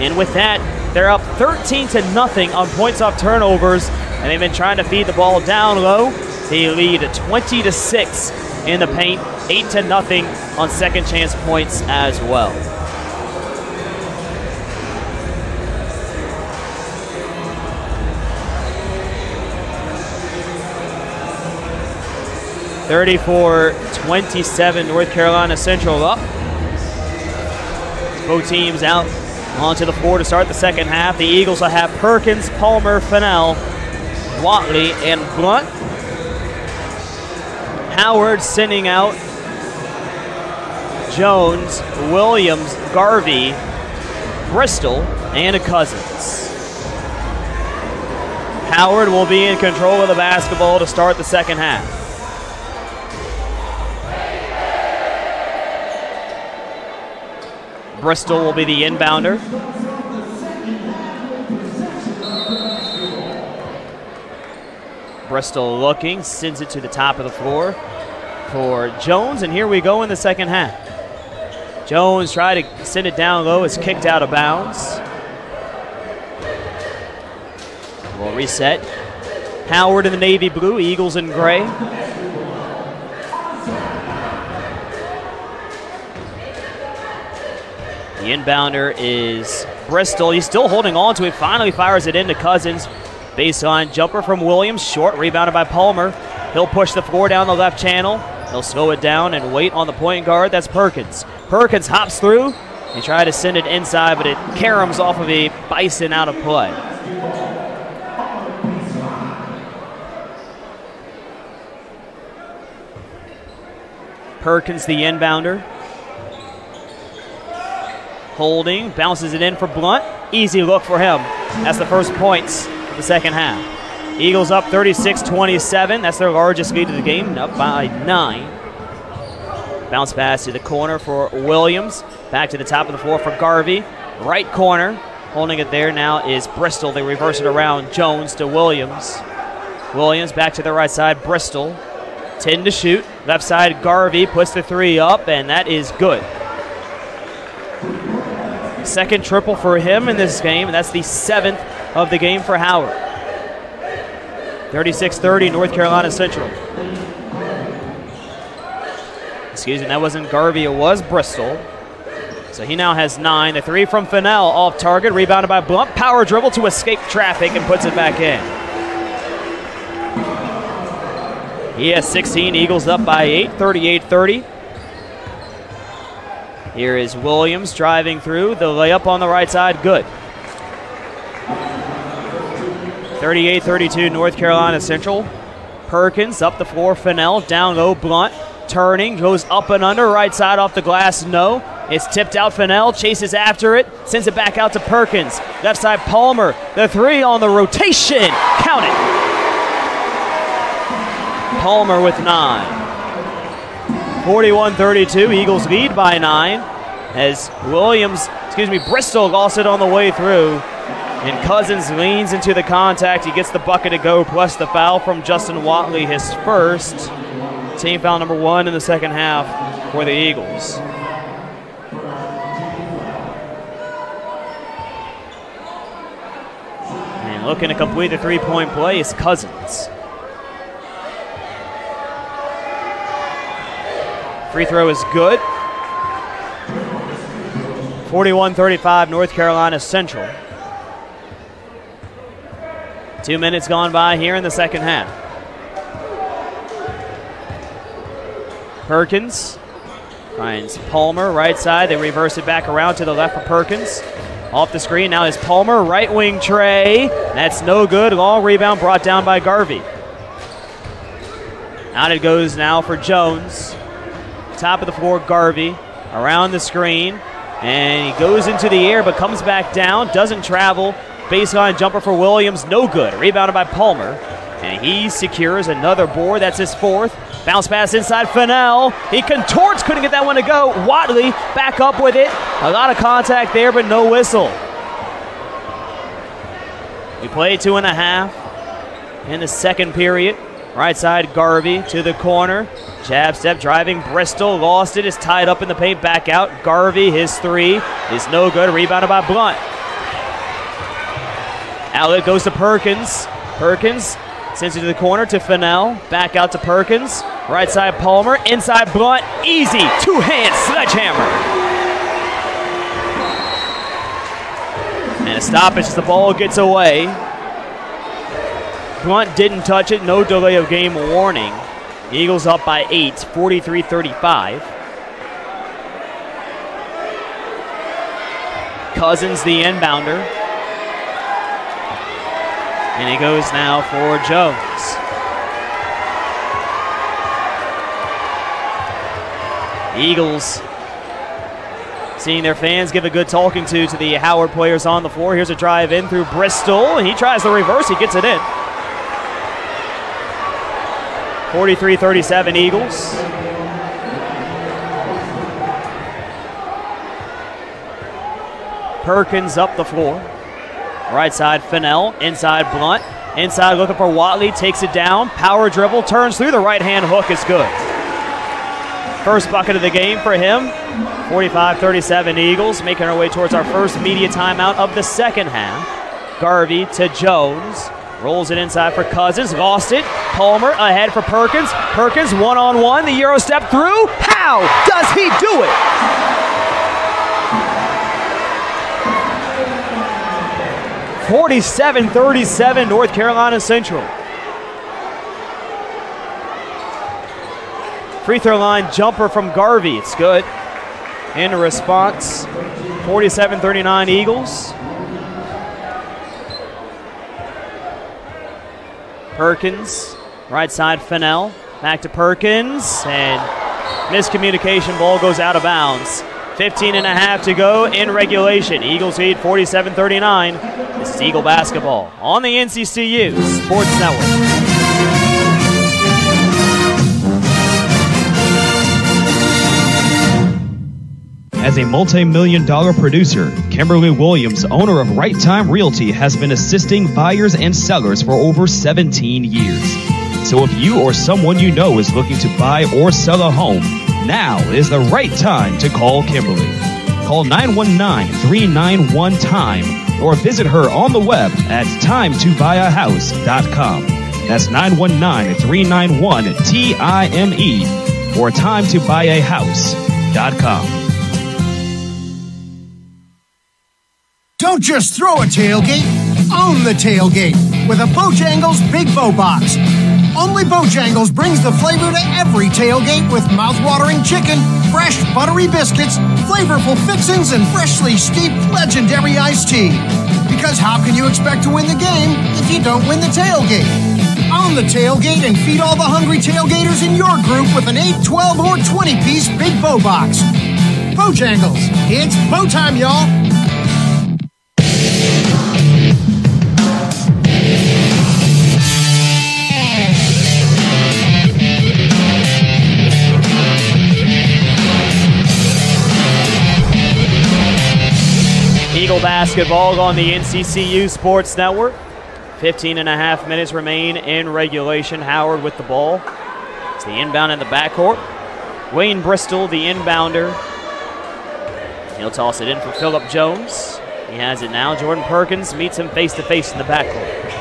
And with that, they're up 13-0 on points off turnovers, and they've been trying to feed the ball down low. They lead 20-6 in the paint, 8-0 on second chance points as well. (34-27) North Carolina Central up. Both teams out onto the floor to start the second half. The Eagles will have Perkins, Palmer, Fennell, Watley, and Blunt. Howard sending out Jones, Williams, Garvey, Bristol, and Cousins. Howard will be in control of the basketball to start the second half. Bristol will be the inbounder. Bristol looking, sends it to the top of the floor for Jones, and here we go in the second half. Jones tried to send it down low, it's kicked out of bounds. We'll reset. Howard in the navy blue, Eagles in gray. The inbounder is Bristol. He's still holding on to it. Finally fires it into Cousins. Baseline jumper from Williams. Short, rebounded by Palmer. He'll push the floor down the left channel. He'll slow it down and wait on the point guard. That's Perkins. Perkins hops through. He tried to send it inside, but it caroms off of a Bison out of play. Perkins, the inbounder. Holding, bounces it in for Blunt. Easy look for him. That's the first points of the second half. Eagles up 36-27. That's their largest lead of the game, up by 9. Bounce pass to the corner for Williams. Back to the top of the floor for Garvey. Right corner. Holding it there now is Bristol. They reverse it around. Jones to Williams. Williams back to the right side. Bristol. 10 to shoot. Left side, Garvey puts the 3 up, and that is good. Second triple for him in this game, and that's the 7th of the game for Howard. 36-30, North Carolina Central. Excuse me, that wasn't Garvey, it was Bristol. So he now has 9. The 3 from Fennell off target, rebounded by Blunt. Power dribble to escape traffic and puts it back in. He has 16, Eagles up by 8, 38-30. Here is Williams driving through. The layup on the right side, good. 38-32 North Carolina Central. Perkins up the floor, Fennell down low, Blunt turning, goes up and under, right side off the glass, no. It's tipped out, Fennell chases after it, sends it back out to Perkins. Left side, Palmer, the three on the rotation, count it. Palmer with 9. 41-32, Eagles lead by 9 as Bristol lost it on the way through. And Cousins leans into the contact. He gets the bucket to go, plus the foul from Justin Watley, his first. Team foul number 1 in the second half for the Eagles. And looking to complete the three-point play is Cousins. Free throw is good. 41-35 North Carolina Central. 2 minutes gone by here in the second half. Perkins finds Palmer right side. They reverse it back around to the left for Perkins. Off the screen now is Palmer, right wing tray. That's no good. Long rebound brought down by Garvey. Out it goes now for Jones. Top of the floor, Garvey around the screen. And he goes into the air but comes back down. Doesn't travel. Baseline jumper for Williams, no good. Rebounded by Palmer. And he secures another board. That's his fourth. Bounce pass inside Fennell. He contorts, couldn't get that one to go. Watley back up with it. A lot of contact there, but no whistle. We play 2.5 in the second period. Right side, Garvey to the corner. Jab step driving, Bristol lost it. Is tied up in the paint, back out. Garvey, his three is no good. Rebounded by Blunt. Outlet goes to Perkins. Perkins sends it to the corner to Fennell. Back out to Perkins. Right side, Palmer. Inside, Blunt. Easy. Two-hand sledgehammer. And a stoppage as the ball gets away. Blunt didn't touch it. No delay of game warning. Eagles up by 8, 43-35. Cousins the inbounder. And it goes now for Jones. Eagles seeing their fans give a good talking to the Howard players on the floor. Here's a drive in through Bristol. He tries the reverse. He gets it in. 43-37 Eagles. Perkins up the floor. Right side, Fennell. Inside, Blunt. Inside, looking for Watley. Takes it down. Power dribble. Turns through. The right-hand hook is good. First bucket of the game for him. 45-37 Eagles. Making our way towards our first media timeout of the second half. Garvey to Jones. Rolls it inside for Cousins. Lost it. Palmer ahead for Perkins. Perkins one-on-one. The Euro step through. How does he do it? 47-37 North Carolina Central. Free throw line jumper from Garvey. It's good. In response, 47-39 Eagles. Perkins, right side Fennell. Back to Perkins, and miscommunication, ball goes out of bounds. 15.5 to go in regulation. Eagles lead 47-39. This is Eagle Basketball on the NCCU Sports Network. As a multi-million-dollar producer, Kimberly Williams, owner of Right Time Realty, has been assisting buyers and sellers for over 17 years. So if you or someone you know is looking to buy or sell a home, now is the right time to call Kimberly. Call 919-391-TIME or visit her on the web at timetobuyahouse.com. That's 919-391-TIME or timetobuyahouse.com. Don't just throw a tailgate, own the tailgate with a Bojangles Big Bow Box. Only Only Bojangles brings the flavor to every tailgate with mouth-watering chicken, fresh buttery biscuits, flavorful fixings, and freshly steeped legendary iced tea. Because how can you expect to win the game if you don't win the tailgate? Own the tailgate and feed all the hungry tailgaters in your group with an 8, 12, or 20-piece Big Bo Box. Bojangles, it's Bo time, y'all! Eagle basketball on the NCCU Sports Network. 15 and a half minutes remain in regulation. Howard with the ball. It's the inbound in the backcourt. Wayne Bristol, the inbounder. He'll toss it in for Phillip Jones. He has it now. Jordan Perkins meets him face-to-face in the backcourt.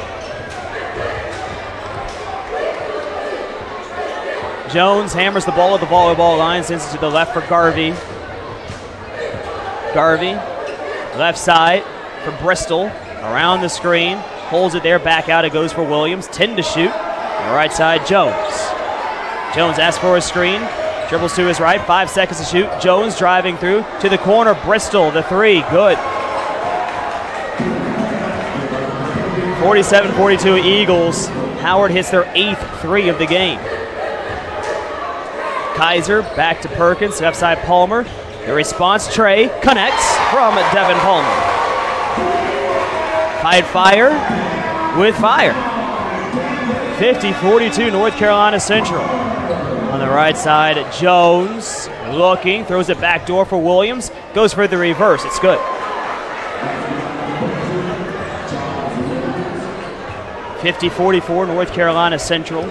Jones hammers the ball at the volleyball line, sends it to the left for Garvey. Garvey, left side for Bristol, around the screen, holds it there, back out, it goes for Williams, 10 to shoot. On the right side, Jones. Jones asks for a screen, dribbles to his right, 5 seconds to shoot. Jones driving through to the corner, Bristol, the three, good. 47-42 Eagles. Howard hits their 8th three of the game. Kaiser back to Perkins, left side Palmer. The response, Trey connects from Devin Palmer. Fight fire with fire. 50-42 North Carolina Central. On the right side, Jones looking, throws it back door for Williams, goes for the reverse, it's good. 50-44 North Carolina Central.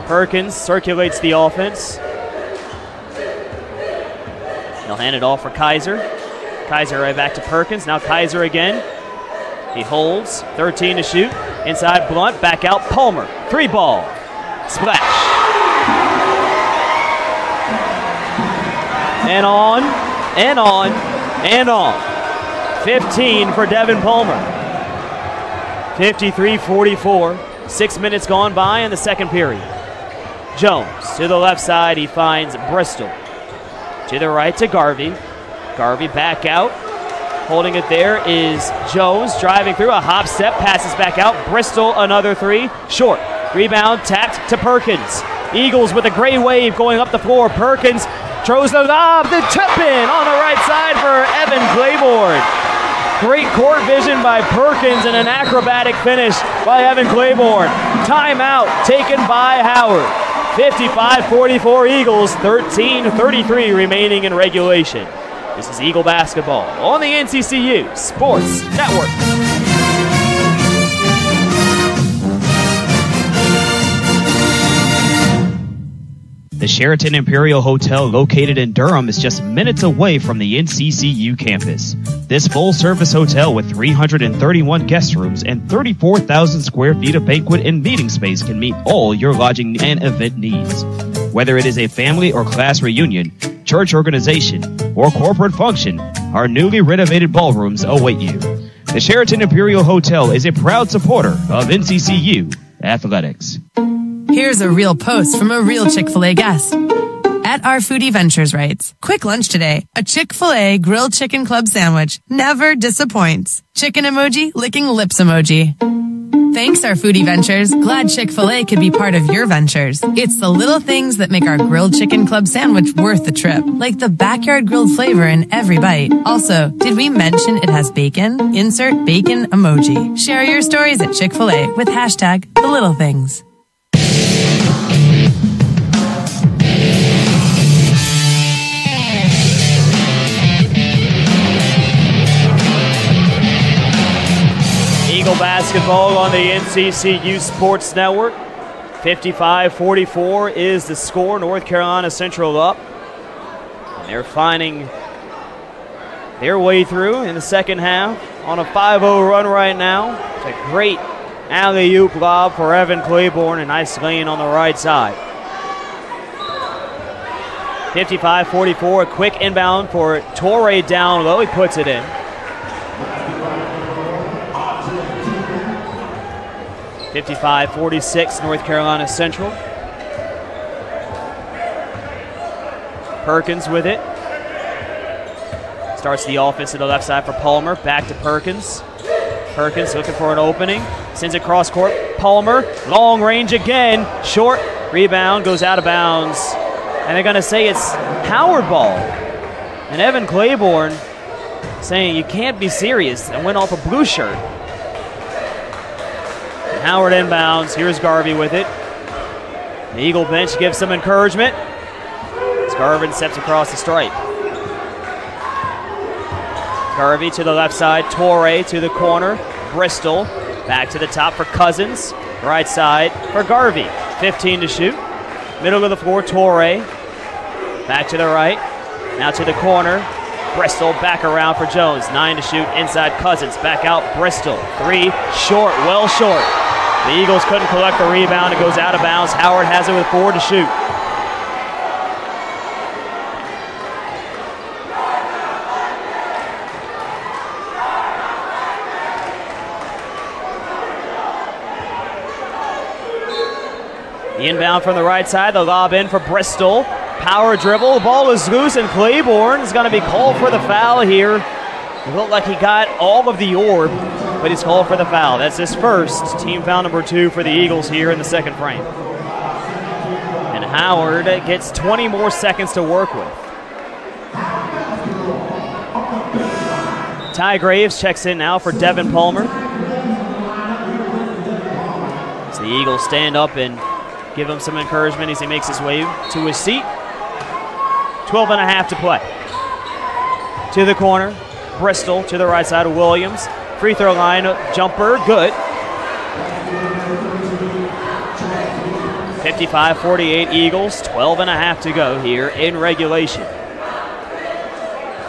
Perkins circulates the offense. He'll hand it off for Kaiser. Kaiser right back to Perkins. Now Kaiser again. He holds. 13 to shoot. Inside Blunt. Back out Palmer. 3 ball. Splash. And on. And on. And on. 15 for Devin Palmer. 53-44. 6 minutes gone by in the second period. Jones to the left side. He finds Bristol. To the right to Garvey. Garvey back out. Holding it there is Jones. Driving through a hop step. Passes back out. Bristol another three. Short. Rebound tapped to Perkins. Eagles with a gray wave going up the floor. Perkins throws the lob. The tip in on the right side for Evan Claiborne. Great court vision by Perkins and an acrobatic finish by Evan Claiborne. Timeout taken by Howard. 55-44 Eagles, 13-33 remaining in regulation. This is Eagle basketball on the NCCU Sports Network. The Sheraton Imperial Hotel, located in Durham, is just minutes away from the NCCU campus. This full-service hotel with 331 guest rooms and 34,000 square feet of banquet and meeting space can meet all your lodging and event needs. Whether it is a family or class reunion, church organization, or corporate function, our newly renovated ballrooms await you. The Sheraton Imperial Hotel is a proud supporter of NCCU athletics. Here's a real post from a real Chick-fil-A guest. At Our Foodie Ventures writes, quick lunch today. A Chick-fil-A grilled chicken club sandwich never disappoints. Chicken emoji, licking lips emoji. Thanks, Our Foodie Ventures. Glad Chick-fil-A could be part of your ventures. It's the little things that make our grilled chicken club sandwich worth the trip. Like the backyard grilled flavor in every bite. Also, did we mention it has bacon? Insert bacon emoji. Share your stories at Chick-fil-A with hashtag the little things. Eagle basketball on the NCCU Sports Network. 55-44 is the score. North Carolina Central up. And they're finding their way through in the second half on a 5-0 run right now. It's a great alley-oop lob for Evan Claiborne. A nice lane on the right side. 55-44, a quick inbound for Torrey down low. He puts it in. 55-46, North Carolina Central. Perkins with it. Starts the offense to the left side for Palmer. Back to Perkins. Perkins looking for an opening. Sends it cross court. Palmer, long range again. Short. Rebound goes out of bounds. And they're going to say it's Howard ball. And Evan Claiborne saying you can't be serious and went off a blue shirt. And Howard inbounds. Here's Garvey with it. The Eagle bench gives some encouragement. Garvin steps across the stripe. Garvey to the left side. Torrey to the corner. Bristol back to the top for Cousins. Right side for Garvey. 15 to shoot. Middle of the floor, Torrey. Back to the right. Now to the corner. Bristol back around for Jones. 9 to shoot. Inside Cousins. Back out Bristol. 3 short. Well short. The Eagles couldn't collect the rebound. It goes out of bounds. Howard has it with 4 to shoot. The inbound from the right side, the lob in for Bristol. Power dribble, the ball is loose, and Claiborne is going to be called for the foul here. It looked like he got all of the orb, but he's called for the foul. That's his first, team foul number 2 for the Eagles here in the second frame. And Howard gets 20 more seconds to work with. Ty Graves checks in now for Devin Palmer. So the Eagles stand up and give him some encouragement as he makes his way to his seat. 12 and a half to play. To the corner, Bristol to the right side of Williams. Free throw line, jumper, good. 55-48 Eagles, 12 and a half to go here in regulation.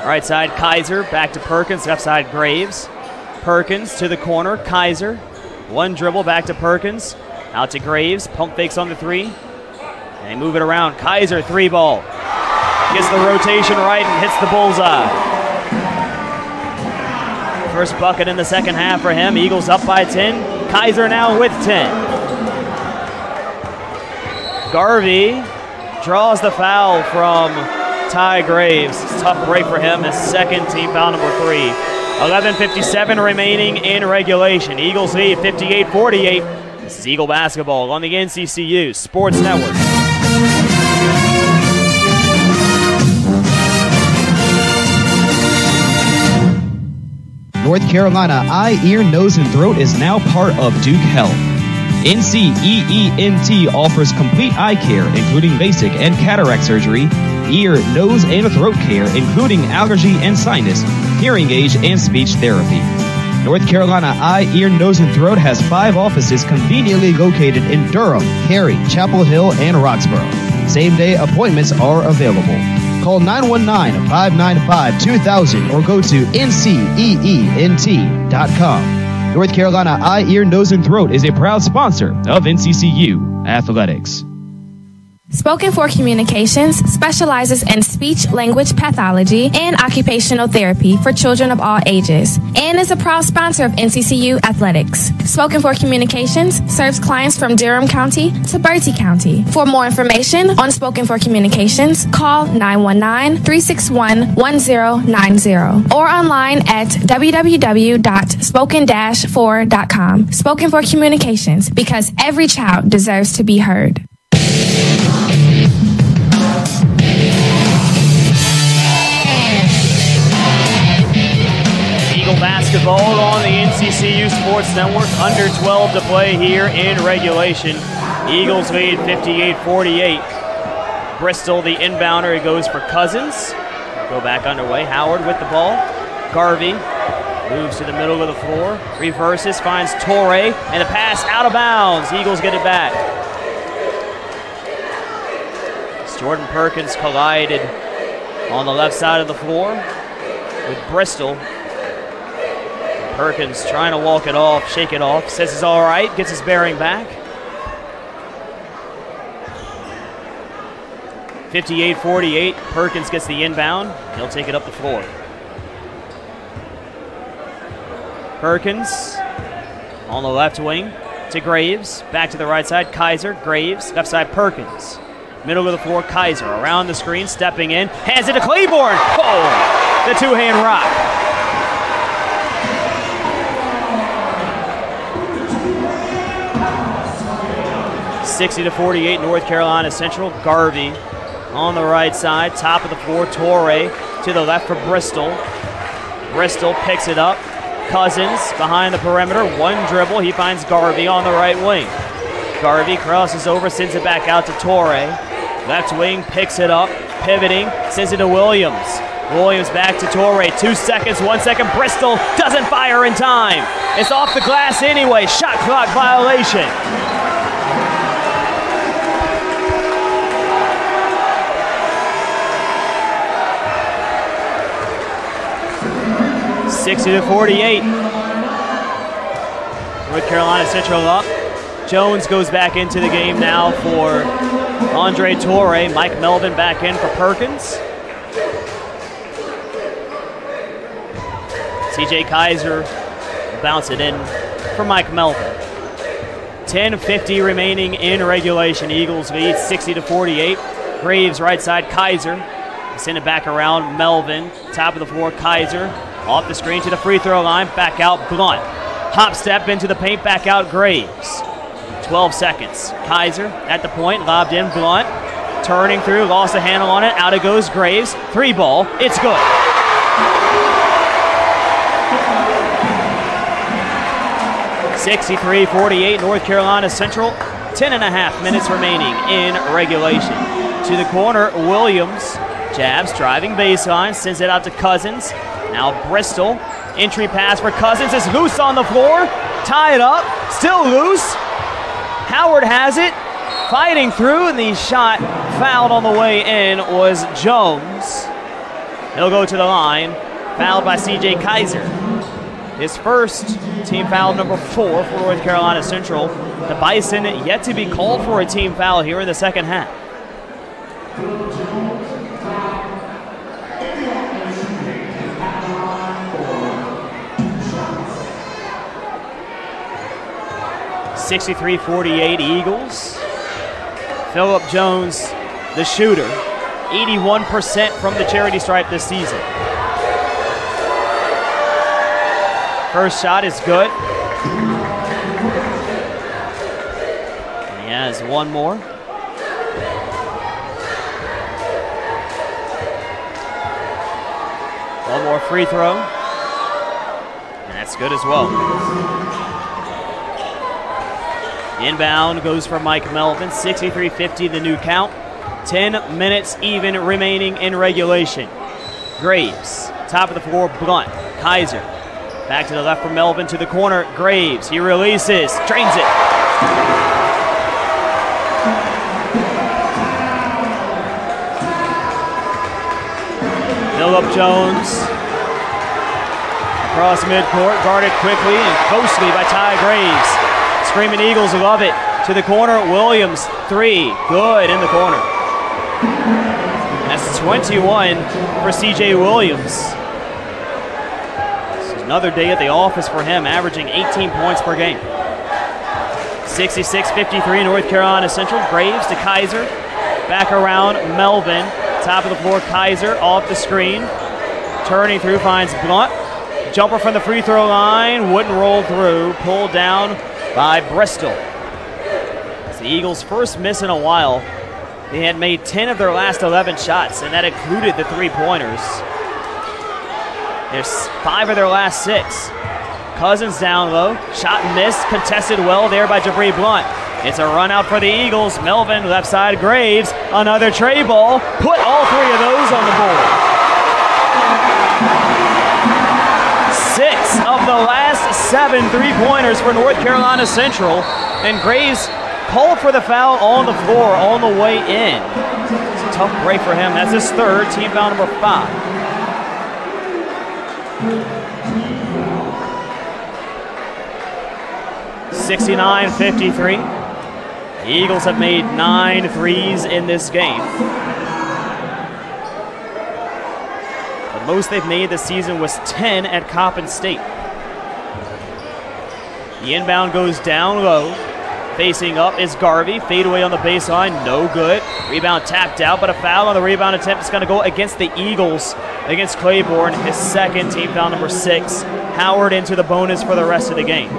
Right side, Kaiser, back to Perkins, left side, Graves. Perkins to the corner, Kaiser. One dribble back to Perkins. Out to Graves, pump fakes on the 3. And they move it around. Kaiser, 3 ball. Gets the rotation right and hits the bullseye. First bucket in the second half for him. Eagles up by 10. Kaiser now with 10. Garvey draws the foul from Ty Graves. It's a tough break for him. His second, team foul number 3. 11:57 remaining in regulation. Eagles lead 58-48. This is Eagle Basketball on the NCCU Sports Network. North Carolina Eye, Ear, Nose, and Throat is now part of Duke Health. NCEENT offers complete eye care, including basic and cataract surgery, ear, nose, and throat care, including allergy and sinus, hearing aids, and speech therapy. North Carolina Eye, Ear, Nose, and Throat has 5 offices conveniently located in Durham, Cary, Chapel Hill, and Roxborough. Same-day appointments are available. Call 919-595-2000 or go to nceent.com. North Carolina Eye, Ear, Nose, and Throat is a proud sponsor of NCCU Athletics. Spoken for Communications specializes in speech language pathology and occupational therapy for children of all ages and is a proud sponsor of NCCU Athletics. Spoken for Communications serves clients from Durham County to Bertie County. For more information on Spoken for Communications, call 919-361-1090 or online at www.spoken-4.com. Spoken for Communications, because every child deserves to be heard. Basketball on the NCCU Sports Network. Under 12 to play here in regulation. Eagles lead 58-48. Bristol, the inbounder, it goes for Cousins. Go back underway. Howard with the ball. Garvey moves to the middle of the floor. Reverses, finds Torrey, and the pass out of bounds. Eagles get it back. Jordan Perkins collided on the left side of the floor with Bristol. Perkins trying to walk it off, shake it off, says it's all right, gets his bearing back. 58-48, Perkins gets the inbound. He'll take it up the floor. Perkins on the left wing to Graves. Back to the right side, Kaiser, Graves, left side Perkins. Middle of the floor, Kaiser. Around the screen, stepping in, hands it to Claiborne. Oh, the two-hand rock. (60-48) North Carolina Central. Garvey on the right side, top of the floor, Torrey to the left for Bristol. Bristol picks it up. Cousins behind the perimeter, one dribble. He finds Garvey on the right wing. Garvey crosses over, sends it back out to Torrey. Left wing picks it up, pivoting, sends it to Williams. Williams back to Torrey. 2 seconds, 1 second. Bristol doesn't fire in time. It's off the glass anyway. Shot clock violation. (60-48). North Carolina Central up. Jones goes back into the game now for Andre Torrey. Mike Melvin back in for Perkins. CJ Kaiser bounce it in for Mike Melvin. 10:50 remaining in regulation. Eagles lead 60-48. Graves right side, Kaiser. Send it back around, Melvin. Top of the floor, Kaiser. Off the screen to the free throw line, back out Blunt. Hop step into the paint, back out Graves. 12 seconds. Kaiser at the point, lobbed in Blunt. Turning through, lost the handle on it. Out it goes Graves. 3 ball, it's good. (63-48) North Carolina Central. 10.5 minutes remaining in regulation. To the corner, Williams. Jabs, driving baseline, sends it out to Cousins. Now Bristol, entry pass for Cousins, is loose on the floor, tie it up, still loose. Howard has it, fighting through, and the shot fouled on the way in was Jones. He'll go to the line, fouled by CJ Kaiser. His first team foul, number 4 for North Carolina Central. The Bison yet to be called for a team foul here in the second half. (63-48) Eagles. Phillip Jones, the shooter, 81% from the charity stripe this season. First shot is good. He has one more. One more free throw. And that's good as well. Inbound goes for Mike Melvin. 63-50 the new count. 10 minutes even remaining in regulation. Graves, top of the floor, Blunt. Kaiser, back to the left for Melvin, to the corner, Graves. He releases, drains it. Phillip Jones across midcourt, guarded quickly and closely by Ty Graves. Screaming Eagles love it. To the corner, Williams, 3, good in the corner. That's 21 for CJ Williams. This is another day at the office for him, averaging 18 points per game. 66-53 North Carolina Central. Graves to Kaiser. Back around Melvin. Top of the floor, Kaiser off the screen. Turning through, finds Blunt. Jumper from the free throw line, wouldn't roll through. Pulled down by Bristol. It's the Eagles' first miss in a while. They had made 10 of their last 11 shots, and that included the 3-pointers. There's 5 of their last 6. Cousins down low, shot missed, contested well there by Jabri Blunt. It's a run out for the Eagles. Melvin, left side, Graves, another tray ball. Put all 3 of those on the board. 6 of the last 7 3-pointers for North Carolina Central, and Graves called for the foul on the floor on the way in. It's a tough break for him. That's his 3rd, team foul number 5. (69-53). The Eagles have made 9 threes in this game. The most they've made this season was 10 at Coppin State. The inbound goes down low. Facing up is Garvey. Fade away on the baseline, no good. Rebound tapped out, but a foul on the rebound attempt is going to go against the Eagles, against Claiborne. His second, team foul number 6. Howard into the bonus for the rest of the game.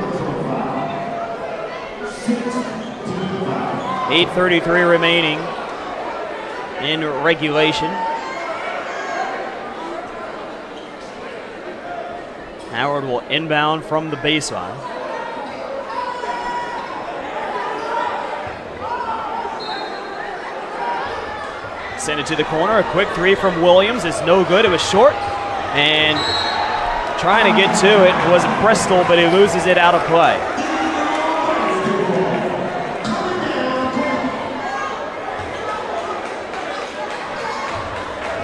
8:33 remaining in regulation. Howard will inbound from the baseline. Send it to the corner. A quick three from Williams. It's no good. It was short. And trying to get to it was Bristol, but he loses it out of play.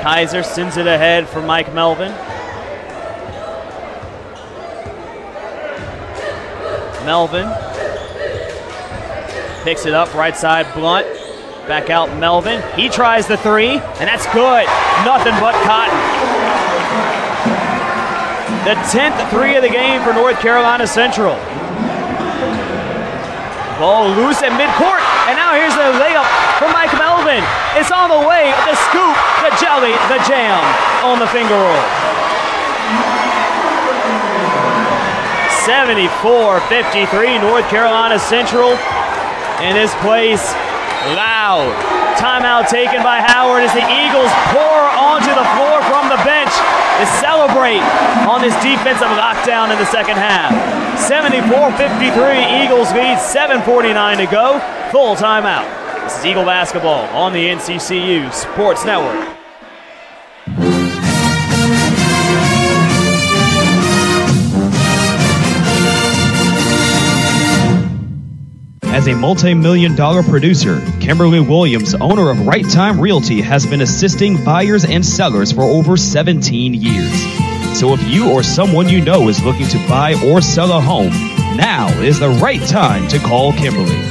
Kaiser sends it ahead for Mike Melvin. Melvin picks it up, right side, Blunt. Back out Melvin. He tries the three, and that's good. Nothing but Cotton. The 10th three of the game for North Carolina Central. Ball loose at midcourt, and now here's the layup for Mike Melvin. It's on the way, the scoop, the jelly, the jam on the finger roll. 74-53 North Carolina Central, and this place loud. Timeout taken by Howard as the Eagles pour onto the floor from the bench to celebrate on this defensive lockdown in the second half. 74-53, Eagles lead, 7:49 to go. Full timeout. This is Eagle Basketball on the NCCU Sports Network. As a multi-million-dollar producer, Kimberly Williams, owner of Right Time Realty, has been assisting buyers and sellers for over 17 years. So if you or someone you know is looking to buy or sell a home, now is the right time to call Kimberly.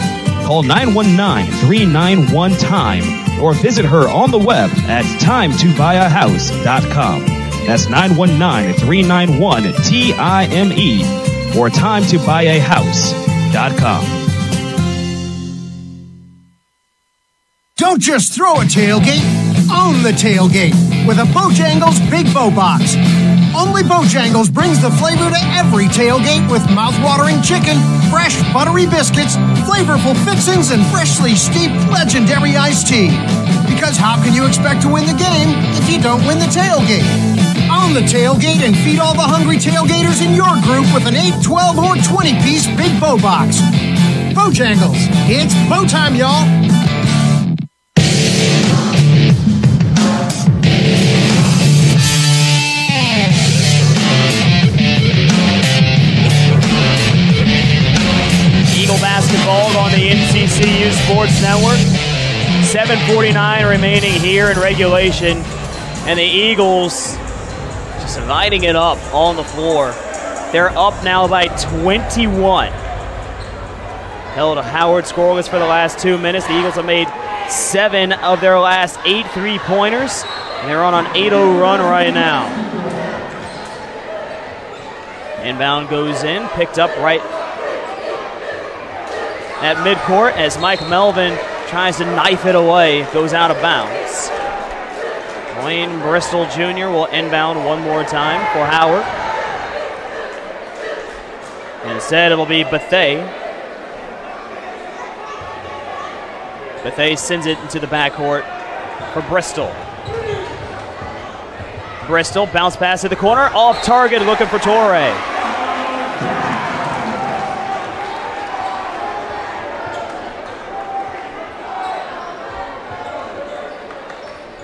Call 919-391-TIME or visit her on the web at timetobuyahouse.com. That's 919-391-TIME or timetobuyahouse.com. Don't just throw a tailgate, own the tailgate with a Bojangles Big Bow Box. Only Bojangles brings the flavor to every tailgate with mouth-watering chicken, fresh buttery biscuits, flavorful fixins, and freshly steeped legendary iced tea. Because how can you expect to win the game if you don't win the tailgate? Own the tailgate and feed all the hungry tailgaters in your group with an 8, 12, or 20-piece Big Bow Box. Bojangles, it's bow time, y'all. Basketball on the NCCU Sports Network. 7:49 remaining here in regulation, and the Eagles just lighting it up on the floor. They're up now by 21. Held Howard scoreless for the last 2 minutes. The Eagles have made 7 of their last 8 3-pointers, and they're on an 8-0 run right now. Inbound goes in, picked up right at midcourt as Mike Melvin tries to knife it away, goes out of bounds. Wayne Bristol Jr. will inbound one more time for Howard. Instead, it'll be Bethea. Bethea sends it into the backcourt for Bristol. Bristol, bounce pass to the corner, off target, looking for Torrey.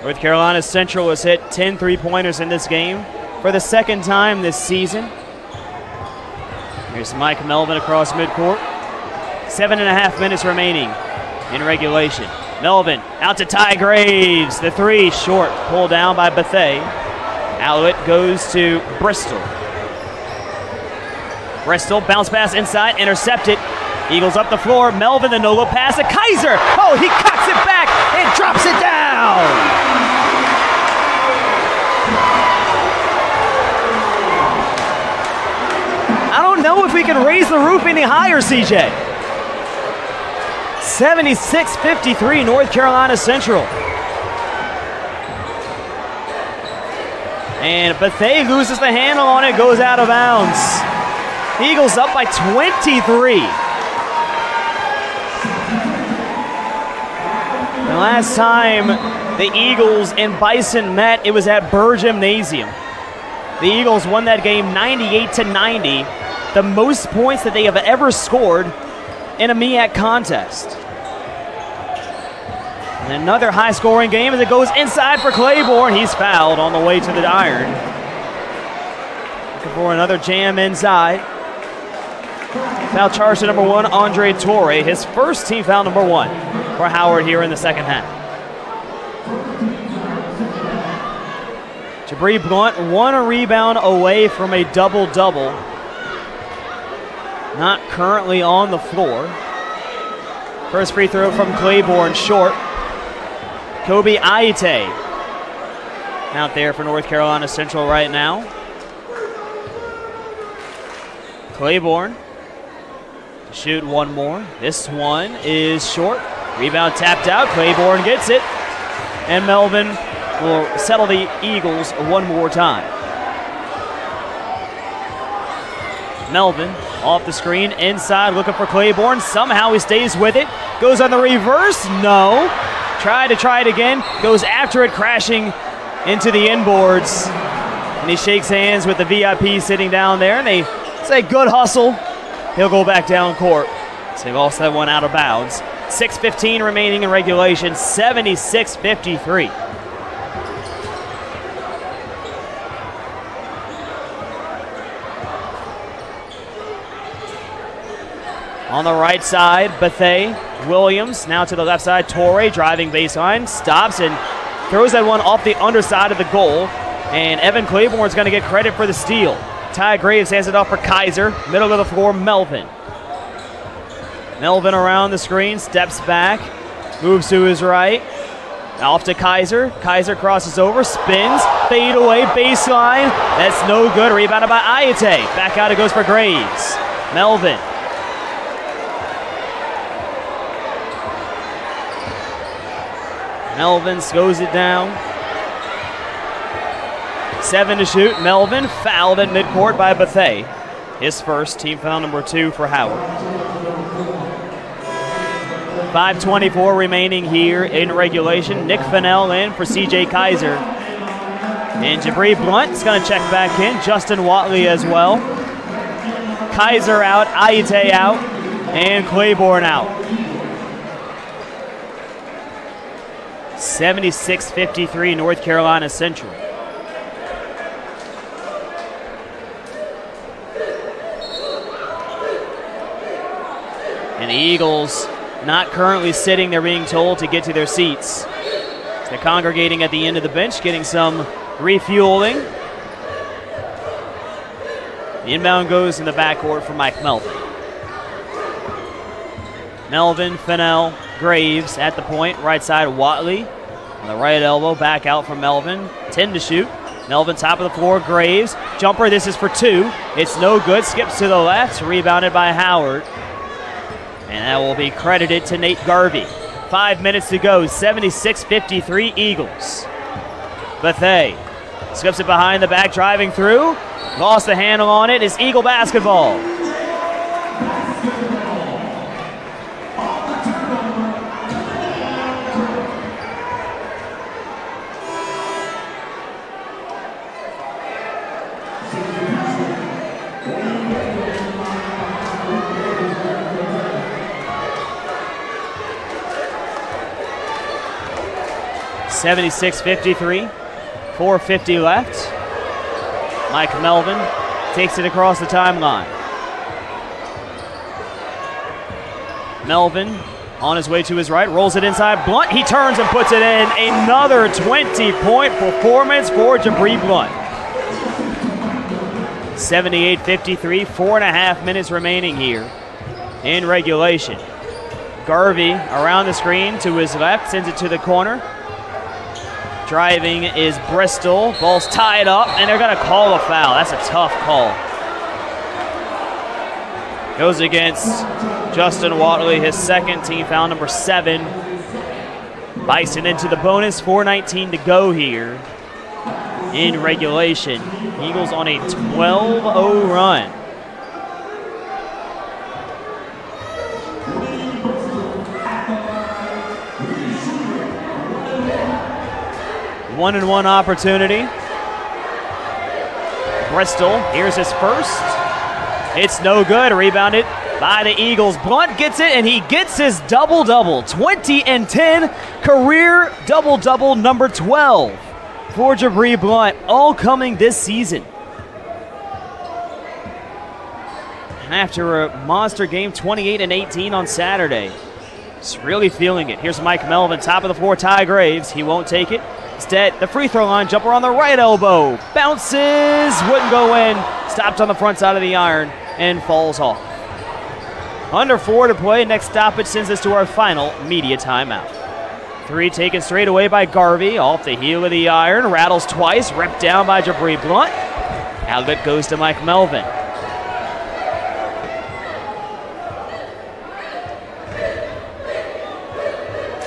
North Carolina Central has hit 10 3-pointers in this game for the second time this season. Here's Mike Melvin across midcourt. 7.5 minutes remaining in regulation. Melvin out to Ty Graves. The three short, pulled down by Bethea. Outlet goes to Bristol. Bristol, bounce pass inside, intercepted. Eagles up the floor. Melvin, the no-look pass to Kaiser. Oh, he cocks it back and drops it down. I don't know know if we can raise the roof any higher, CJ. 76-53, North Carolina Central. And Bethea loses the handle on it, goes out of bounds. Eagles up by 23. The last time the Eagles and Bison met, it was at Burr Gymnasium. The Eagles won that game 98-90, the most points that they have ever scored in a MEAC contest. And another high-scoring game as it goes inside for Claiborne. He's fouled on the way to the iron. Looking for another jam inside. Foul charge to number 1, Andre Torre. His first team foul number 1 for Howard here in the second half. Jabri Blunt, 1 rebound away from a double-double. Not currently on the floor. First free throw from Claiborne, short. Kobe Aite out there for North Carolina Central right now. Claiborne to shoot one more. This one is short. Rebound tapped out. Claiborne gets it. And Melvin will settle the Eagles one more time. Melvin off the screen, inside, looking for Claiborne. Somehow he stays with it. Goes on the reverse. No. Try it again. Goes after it, crashing into the inboards. And he shakes hands with the VIP sitting down there. And they say, good hustle. He'll go back down court. So they lost that one out of bounds. 6:15 remaining in regulation. 76-53. On the right side, Bethea Williams. Now to the left side, Torre driving baseline. Stops and throws that one off the underside of the goal. And Evan Claiborne's going to get credit for the steal. Ty Graves hands it off for Kaiser. Middle of the floor, Melvin. Melvin around the screen, steps back, moves to his right. Off to Kaiser. Kaiser crosses over, spins, fade away, baseline. That's no good. Rebounded by Ayate. Back out it goes for Graves. Melvin. Melvin goes it down. 7 to shoot. Melvin fouled at midcourt by Bethea. His first, team foul number 2 for Howard. 5:24 remaining here in regulation. Nick Fennell in for CJ Kaiser. And Jabri Blunt is going to check back in. Justin Watley as well. Kaiser out, Ayate out, and Claiborne out. 76-53 North Carolina Central. And the Eagles not currently sitting, they're being told to get to their seats. They're congregating at the end of the bench, getting some refueling. The inbound goes in the backcourt for Mike Melvin. Melvin, Fennell, Graves at the point. Right side, Watley on the right elbow. Back out from Melvin. 10 to shoot. Melvin top of the floor. Graves. Jumper. This is for 2. It's no good. Skips to the left. Rebounded by Howard. And that will be credited to Nate Garvey. 5 minutes to go. 76-53 Eagles. Bethea skips it behind the back. Driving through. Lost the handle on it. It's Eagle basketball. (76-53). 4:50 left. Mike Melvin takes it across the timeline. Melvin on his way to his right, rolls it inside. Blunt, he turns and puts it in. Another 20-point performance for Jabri Blunt. 78-53, 4.5 minutes remaining here in regulation. Garvey around the screen to his left, sends it to the corner. Driving is Bristol. Ball's tied up, and they're going to call a foul. That's a tough call. Goes against Justin Watley, his second, team foul number 7. Bison into the bonus, 4:19 to go here in regulation. Eagles on a 12-0 run. One-and-one opportunity. Bristol, here's his first. It's no good, rebounded by the Eagles. Blunt gets it, and he gets his double-double. 20 and 10, career double-double number 12 for Jabri Blunt, all coming this season. After a monster game, 28 and 18 on Saturday. Just really feeling it. Here's Mike Melvin, top of the floor, Ty Graves. He won't take it. Instead, the free throw line jumper on the right elbow. Bounces, wouldn't go in. Stopped on the front side of the iron and falls off. Under 4 to play. Next stoppage sends us to our final media timeout. 3 taken straight away by Garvey. Off the heel of the iron. Rattles twice. Ripped down by Jabri Blunt. Outlet goes to Mike Melvin.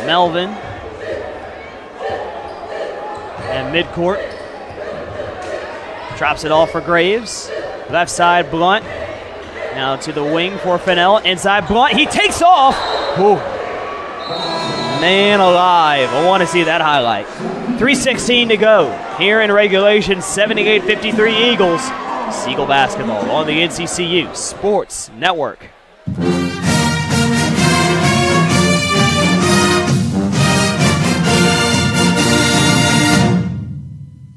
Melvin. And midcourt. Drops it off for Graves. Left side, Blunt. Now to the wing for Fennell. Inside, Blunt. He takes off. Ooh. Man alive. I want to see that highlight. 3:16 to go. Here in regulation, 78-53 Eagles. Eagle basketball on the NCCU Sports Network.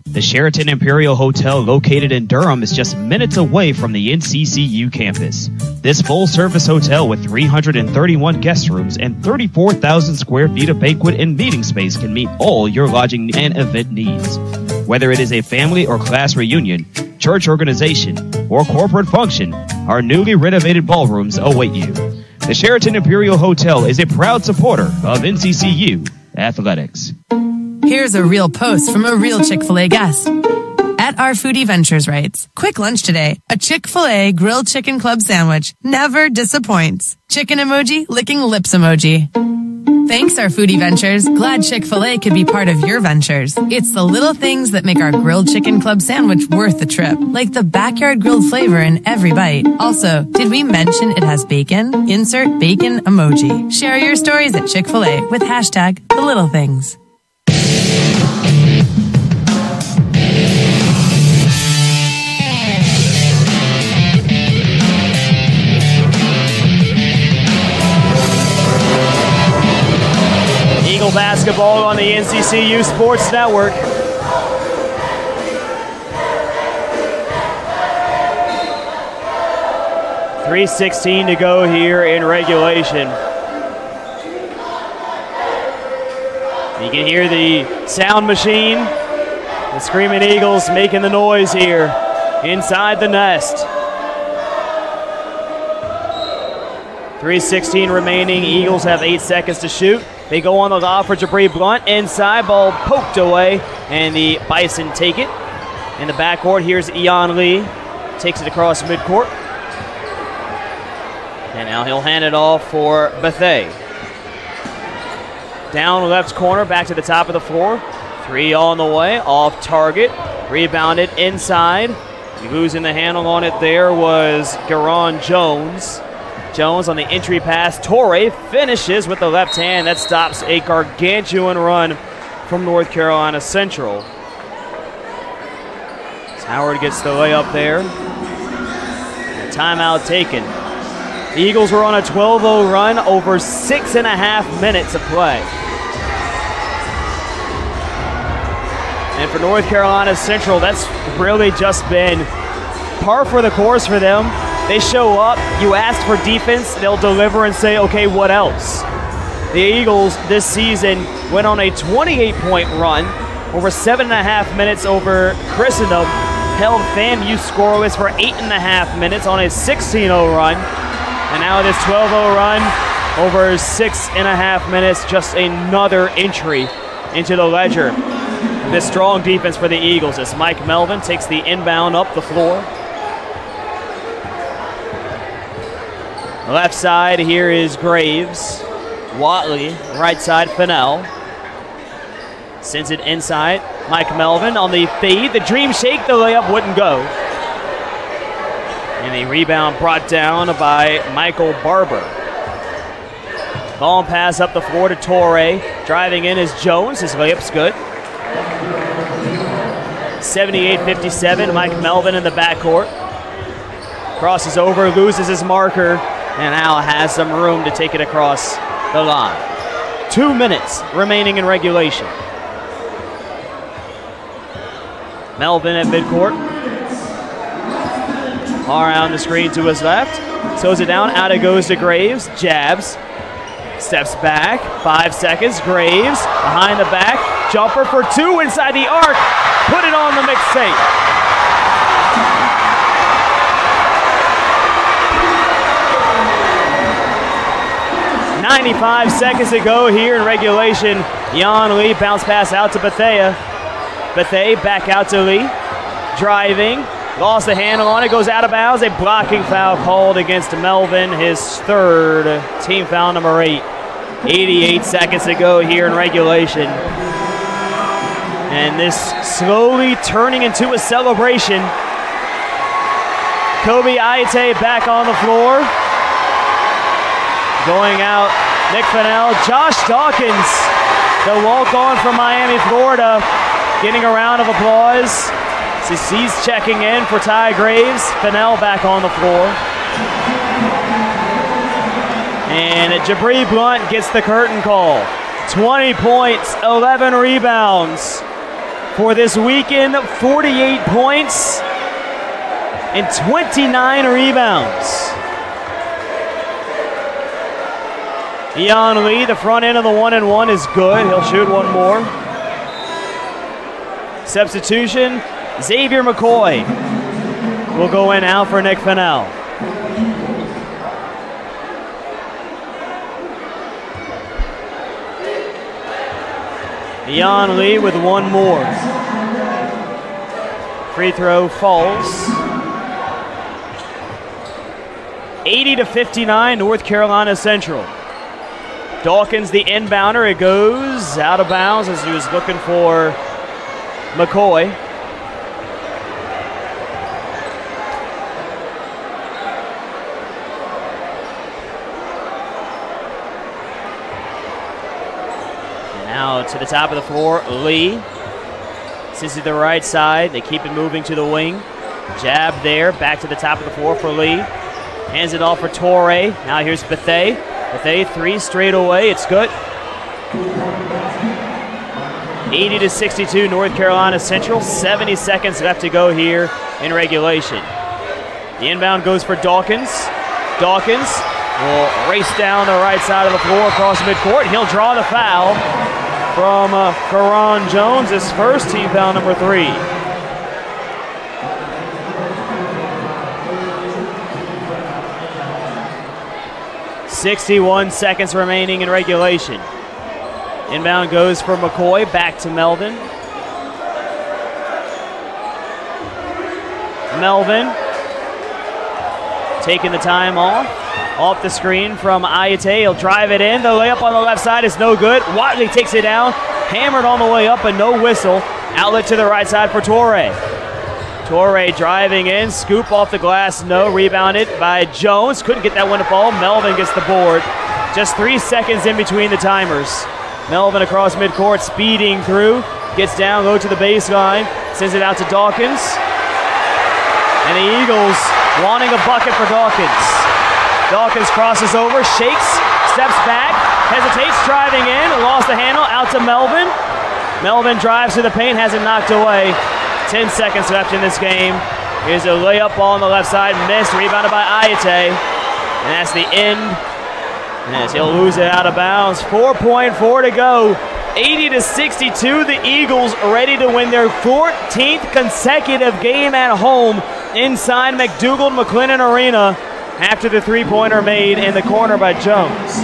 The Sheraton Imperial Hotel, located in Durham, is just minutes away from the NCCU campus. This full-service hotel with 331 guest rooms and 34,000 square feet of banquet and meeting space can meet all your lodging and event needs. Whether it is a family or class reunion, church organization, or corporate function, our newly renovated ballrooms await you. The Sheraton Imperial Hotel is a proud supporter of NCCU athletics. Here's a real post from a real Chick-fil-A guest. At Our Foodie Ventures writes, quick lunch today. A Chick-fil-A grilled chicken club sandwich never disappoints. Chicken emoji, licking lips emoji. Thanks, Our Foodie Ventures. Glad Chick-fil-A could be part of your ventures. It's the little things that make our grilled chicken club sandwich worth the trip. Like the backyard grilled flavor in every bite. Also, did we mention it has bacon? Insert bacon emoji. Share your stories at Chick-fil-A with hashtag the little things. Eagle basketball on the NCCU Sports Network. .316 to go here in regulation. You can hear the sound machine. The Screaming Eagles making the noise here inside the nest. 3:16 remaining. Eagles have 8 seconds to shoot. They go on the lob for Jabri Blunt. Inside, ball poked away, and the Bison take it. In the backcourt, here's Eon Lee. Takes it across midcourt. And now he'll hand it off for Bethea. Down left corner, back to the top of the floor. 3 on the way, off target. Rebounded inside. Losing the handle on it there was Garon Jones. Jones on the entry pass. Torrey finishes with the left hand. That stops a gargantuan run from North Carolina Central. As Howard gets the layup there. A timeout taken. The Eagles were on a 12-0 run, over 6.5 minutes of play. And for North Carolina Central, that's really just been par for the course for them. They show up, you ask for defense, they'll deliver and say, okay, what else? The Eagles this season went on a 28-point run, over 7.5 minutes over Christendom, held FAMU scoreless for 8.5 minutes on a 16-0 run, and now this 12-0 run, over 6.5 minutes, just another entry into the ledger. This strong defense for the Eagles as Mike Melvin takes the inbound up the floor. Left side here is Graves. Watley, right side, Fennell. Sends it inside. Mike Melvin on the fade. The dream shake, the layup wouldn't go. And the rebound brought down by Michael Barber. Ball and pass up the floor to Torre. Driving in is Jones. His layup's good. 78-57. Mike Melvin in the backcourt. Crosses over, loses his marker, and now has some room to take it across the line. 2 minutes remaining in regulation. Melvin at midcourt. Around the screen to his left. Throws it down. Out it goes to Graves. Jabs. Steps back. 5 seconds. Graves behind the back. Jumper for 2 inside the arc. Put it on the mixtape. .95 seconds to go here in regulation. Jan Lee bounce pass out to Bethea. Bethea back out to Lee. Driving. Lost the handle on it. Goes out of bounds. A blocking foul called against Melvin. His third. Team foul number 8. 88 seconds to go here in regulation. And this slowly turning into a celebration. Kobe Ayate back on the floor. Going out, Nick Fennell. Josh Dawkins, the walk-on from Miami, Florida, getting a round of applause. He's checking in for Ty Graves. Fennell back on the floor. And Jabri Blunt gets the curtain call. 20 points, 11 rebounds. For this weekend, 48 points and 29 rebounds. Jan Lee, the front end of the 1-and-1 is good. He'll shoot one more. Substitution, Xavier McCoy will go in out for Nick Fennell. Jan Lee with one more. Free throw falls. 80-59, North Carolina Central. Dawkins, the inbounder, it goes out of bounds as he was looking for McCoy. Now to the top of the floor, Lee. Sits to the right side. They keep it moving to the wing. Jab there, back to the top of the floor for Lee. Hands it off for Torre. Now here's Bethea. Bethea, 3 straight away. It's good. 80-62, North Carolina Central. 70 seconds left to go here in regulation. The inbound goes for Dawkins. Dawkins will race down the right side of the floor across midcourt. He'll draw the foul from Karan Jones, his first team foul number 3. .61 seconds remaining in regulation. Inbound goes for McCoy, back to Melvin. Melvin taking the time off the screen from Ayate. He'll drive it in. The layup on the left side is no good. Watley takes it down, hammered on the way up, but no whistle. Outlet to the right side for Torre. Torre driving in, scoop off the glass, no. Rebounded by Jones. Couldn't get that one to fall. Melvin gets the board. Just 3 seconds in between the timers. Melvin across midcourt, speeding through. Gets down low to the baseline. Sends it out to Dawkins. And the Eagles wanting a bucket for Dawkins. Dawkins crosses over, shakes, steps back, hesitates, driving in. Lost the handle, out to Melvin. Melvin drives to the paint, has it knocked away. 10 seconds left in this game. Here's a layup ball on the left side, missed, rebounded by Ayate. And that's the end. And as he'll lose it out of bounds. 4.4 to go. 80-62, the Eagles ready to win their 14th consecutive game at home inside McDougald-McLennan Arena after the three-pointer made in the corner by Jones.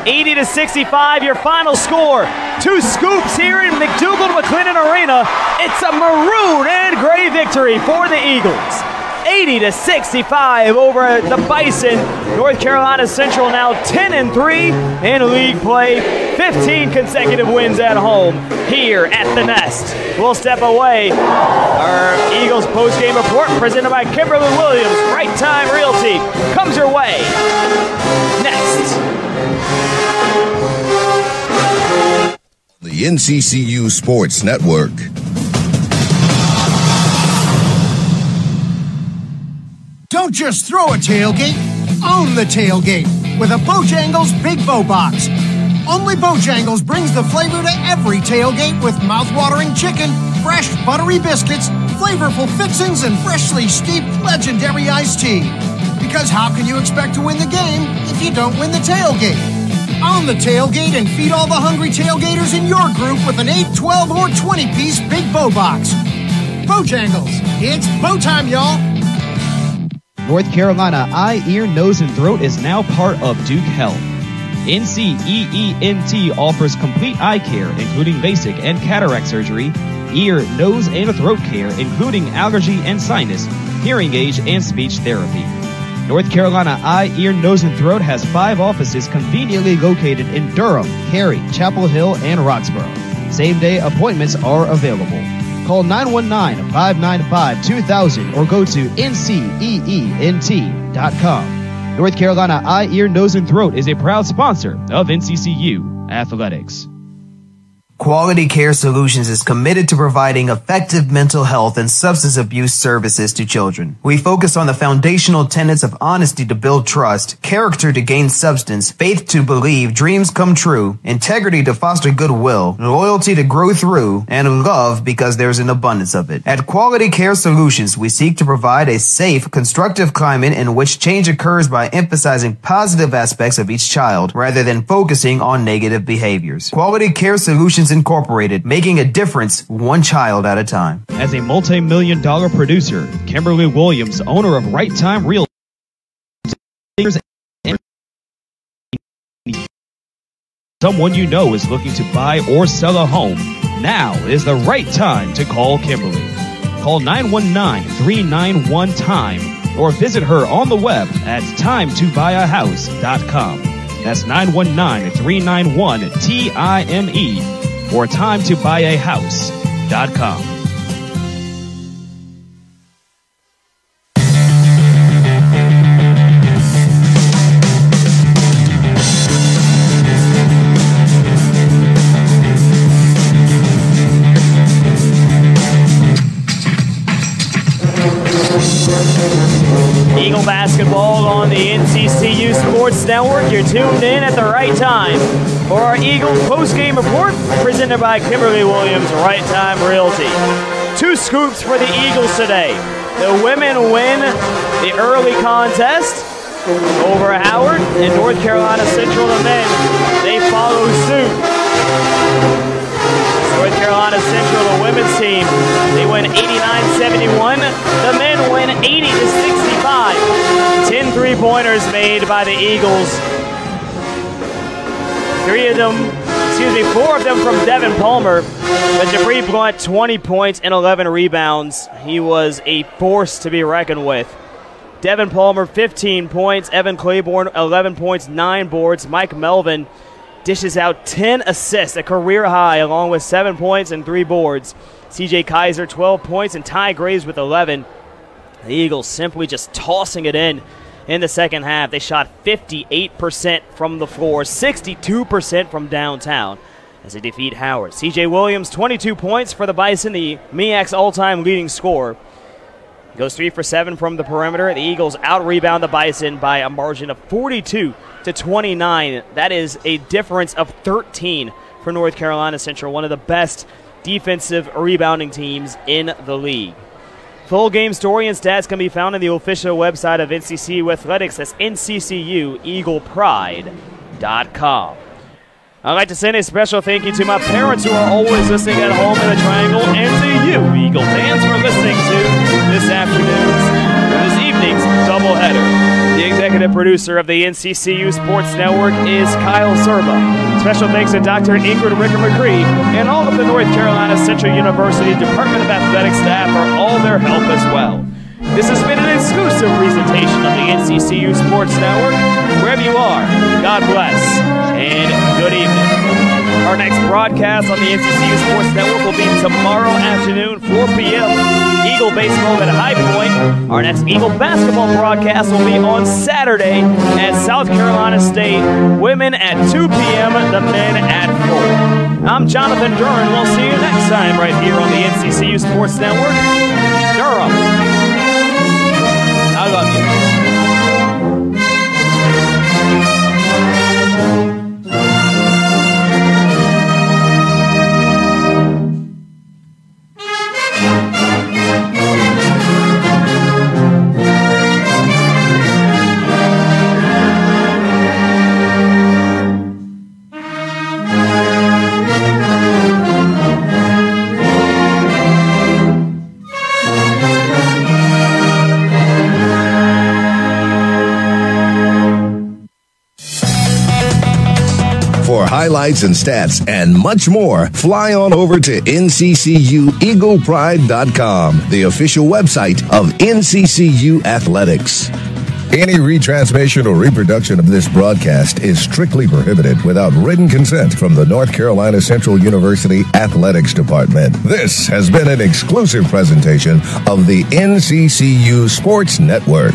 80-65, your final score. 2 scoops here in McDougald-McLennan Arena. It's a maroon and gray victory for the Eagles. 80-65 over the Bison. North Carolina Central now 10-3 in league play. 15 consecutive wins at home here at the Nest. We'll step away. Our Eagles post-game report presented by Kimberly Williams. Right Time Realty comes your way next. The NCCU Sports Network. Don't just throw a tailgate, own the tailgate with a Bojangles Big Bow Box. Only Bojangles brings the flavor to every tailgate with mouth-watering chicken, fresh buttery biscuits, flavorful fixings, and freshly steeped legendary iced tea. Because how can you expect to win the game if you don't win the tailgate? Own the tailgate and feed all the hungry tailgaters in your group with an 8, 12, or 20-piece Big Bow Box. Bojangles, it's bow time, y'all. North Carolina Eye, Ear, Nose, and Throat is now part of Duke Health. NCEENT offers complete eye care, including basic and cataract surgery, ear, nose, and throat care, including allergy and sinus, hearing aids, and speech therapy. North Carolina Eye, Ear, Nose, and Throat has 5 offices conveniently located in Durham, Cary, Chapel Hill, and Roxborough. Same-day appointments are available. Call 919-595-2000 or go to nceent.com. North Carolina Eye, Ear, Nose, and Throat is a proud sponsor of NCCU Athletics. Quality Care Solutions is committed to providing effective mental health and substance abuse services to children. We focus on the foundational tenets of honesty to build trust, character to gain substance, faith to believe dreams come true, integrity to foster goodwill, loyalty to grow through, and love because there's an abundance of it. At Quality Care Solutions, we seek to provide a safe, constructive climate in which change occurs by emphasizing positive aspects of each child rather than focusing on negative behaviors. Quality Care Solutions Incorporated, making a difference one child at a time. As a multi-million-dollar producer, Kimberly Williams, owner of Right Time Realty, someone you know is looking to buy or sell a home, now is the right time to call Kimberly. Call 919-391-TIME or visit her on the web at timetobuyahouse.com. That's 919-391-TIME or timetobuyahouse.com. Eagle basketball on the NCCU Sports Network. You're tuned in at the right time for our Eagles post-game report presented by Kimberly Williams, Right Time Realty. 2 scoops for the Eagles today. The women win the early contest over Howard, and North Carolina Central, the men, they follow suit. North Carolina Central, the women's team, they win 89-71. The men win 80-65. 10 3-pointers made by the Eagles. 4 of them from Devin Palmer. But Jabri Blunt, 20 points and 11 rebounds. He was a force to be reckoned with. Devin Palmer, 15 points. Evan Claiborne, 11 points, 9 boards. Mike Melvin dishes out 10 assists, a career high, along with 7 points and 3 boards. CJ Kaiser, 12 points, and Ty Graves with 11. The Eagles simply just tossing it in the second half. They shot 58% from the floor, 62% from downtown as they defeat Howard. CJ Williams, 22 points for the Bison, the MEAC's all-time leading scorer. Goes 3 for 7 from the perimeter. The Eagles out-rebound the Bison by a margin of 42-29. That is a difference of 13 for North Carolina Central, one of the best defensive rebounding teams in the league. Full game story and stats can be found on the official website of NCCU Athletics. That's NCCUEaglePride.com. I'd like to send a special thank you to my parents who are always listening at home in the Triangle, and to you, Eagle fans, for listening to this evening's doubleheader. The executive producer of the NCCU Sports Network is Kyle Serba. Special thanks to Dr. Ingrid Ricker-McCree and all of the North Carolina Central University Department of Athletics staff for all their help as well. This has been an exclusive presentation of the NCCU Sports Network. Wherever you are, God bless, and good evening. Our next broadcast on the NCCU Sports Network will be tomorrow afternoon, 4 p.m. Eagle Baseball at High Point. Our next Eagle Basketball broadcast will be on Saturday at South Carolina State. Women at 2 p.m., the men at 4. I'm Jonathan Duran. We'll see you next time right here on the NCCU Sports Network. Durham. I love you. For highlights and stats and much more, fly on over to NCCUEaglePride.com, the official website of NCCU Athletics. Any retransmission or reproduction of this broadcast is strictly prohibited without written consent from the North Carolina Central University Athletics Department. This has been an exclusive presentation of the NCCU Sports Network.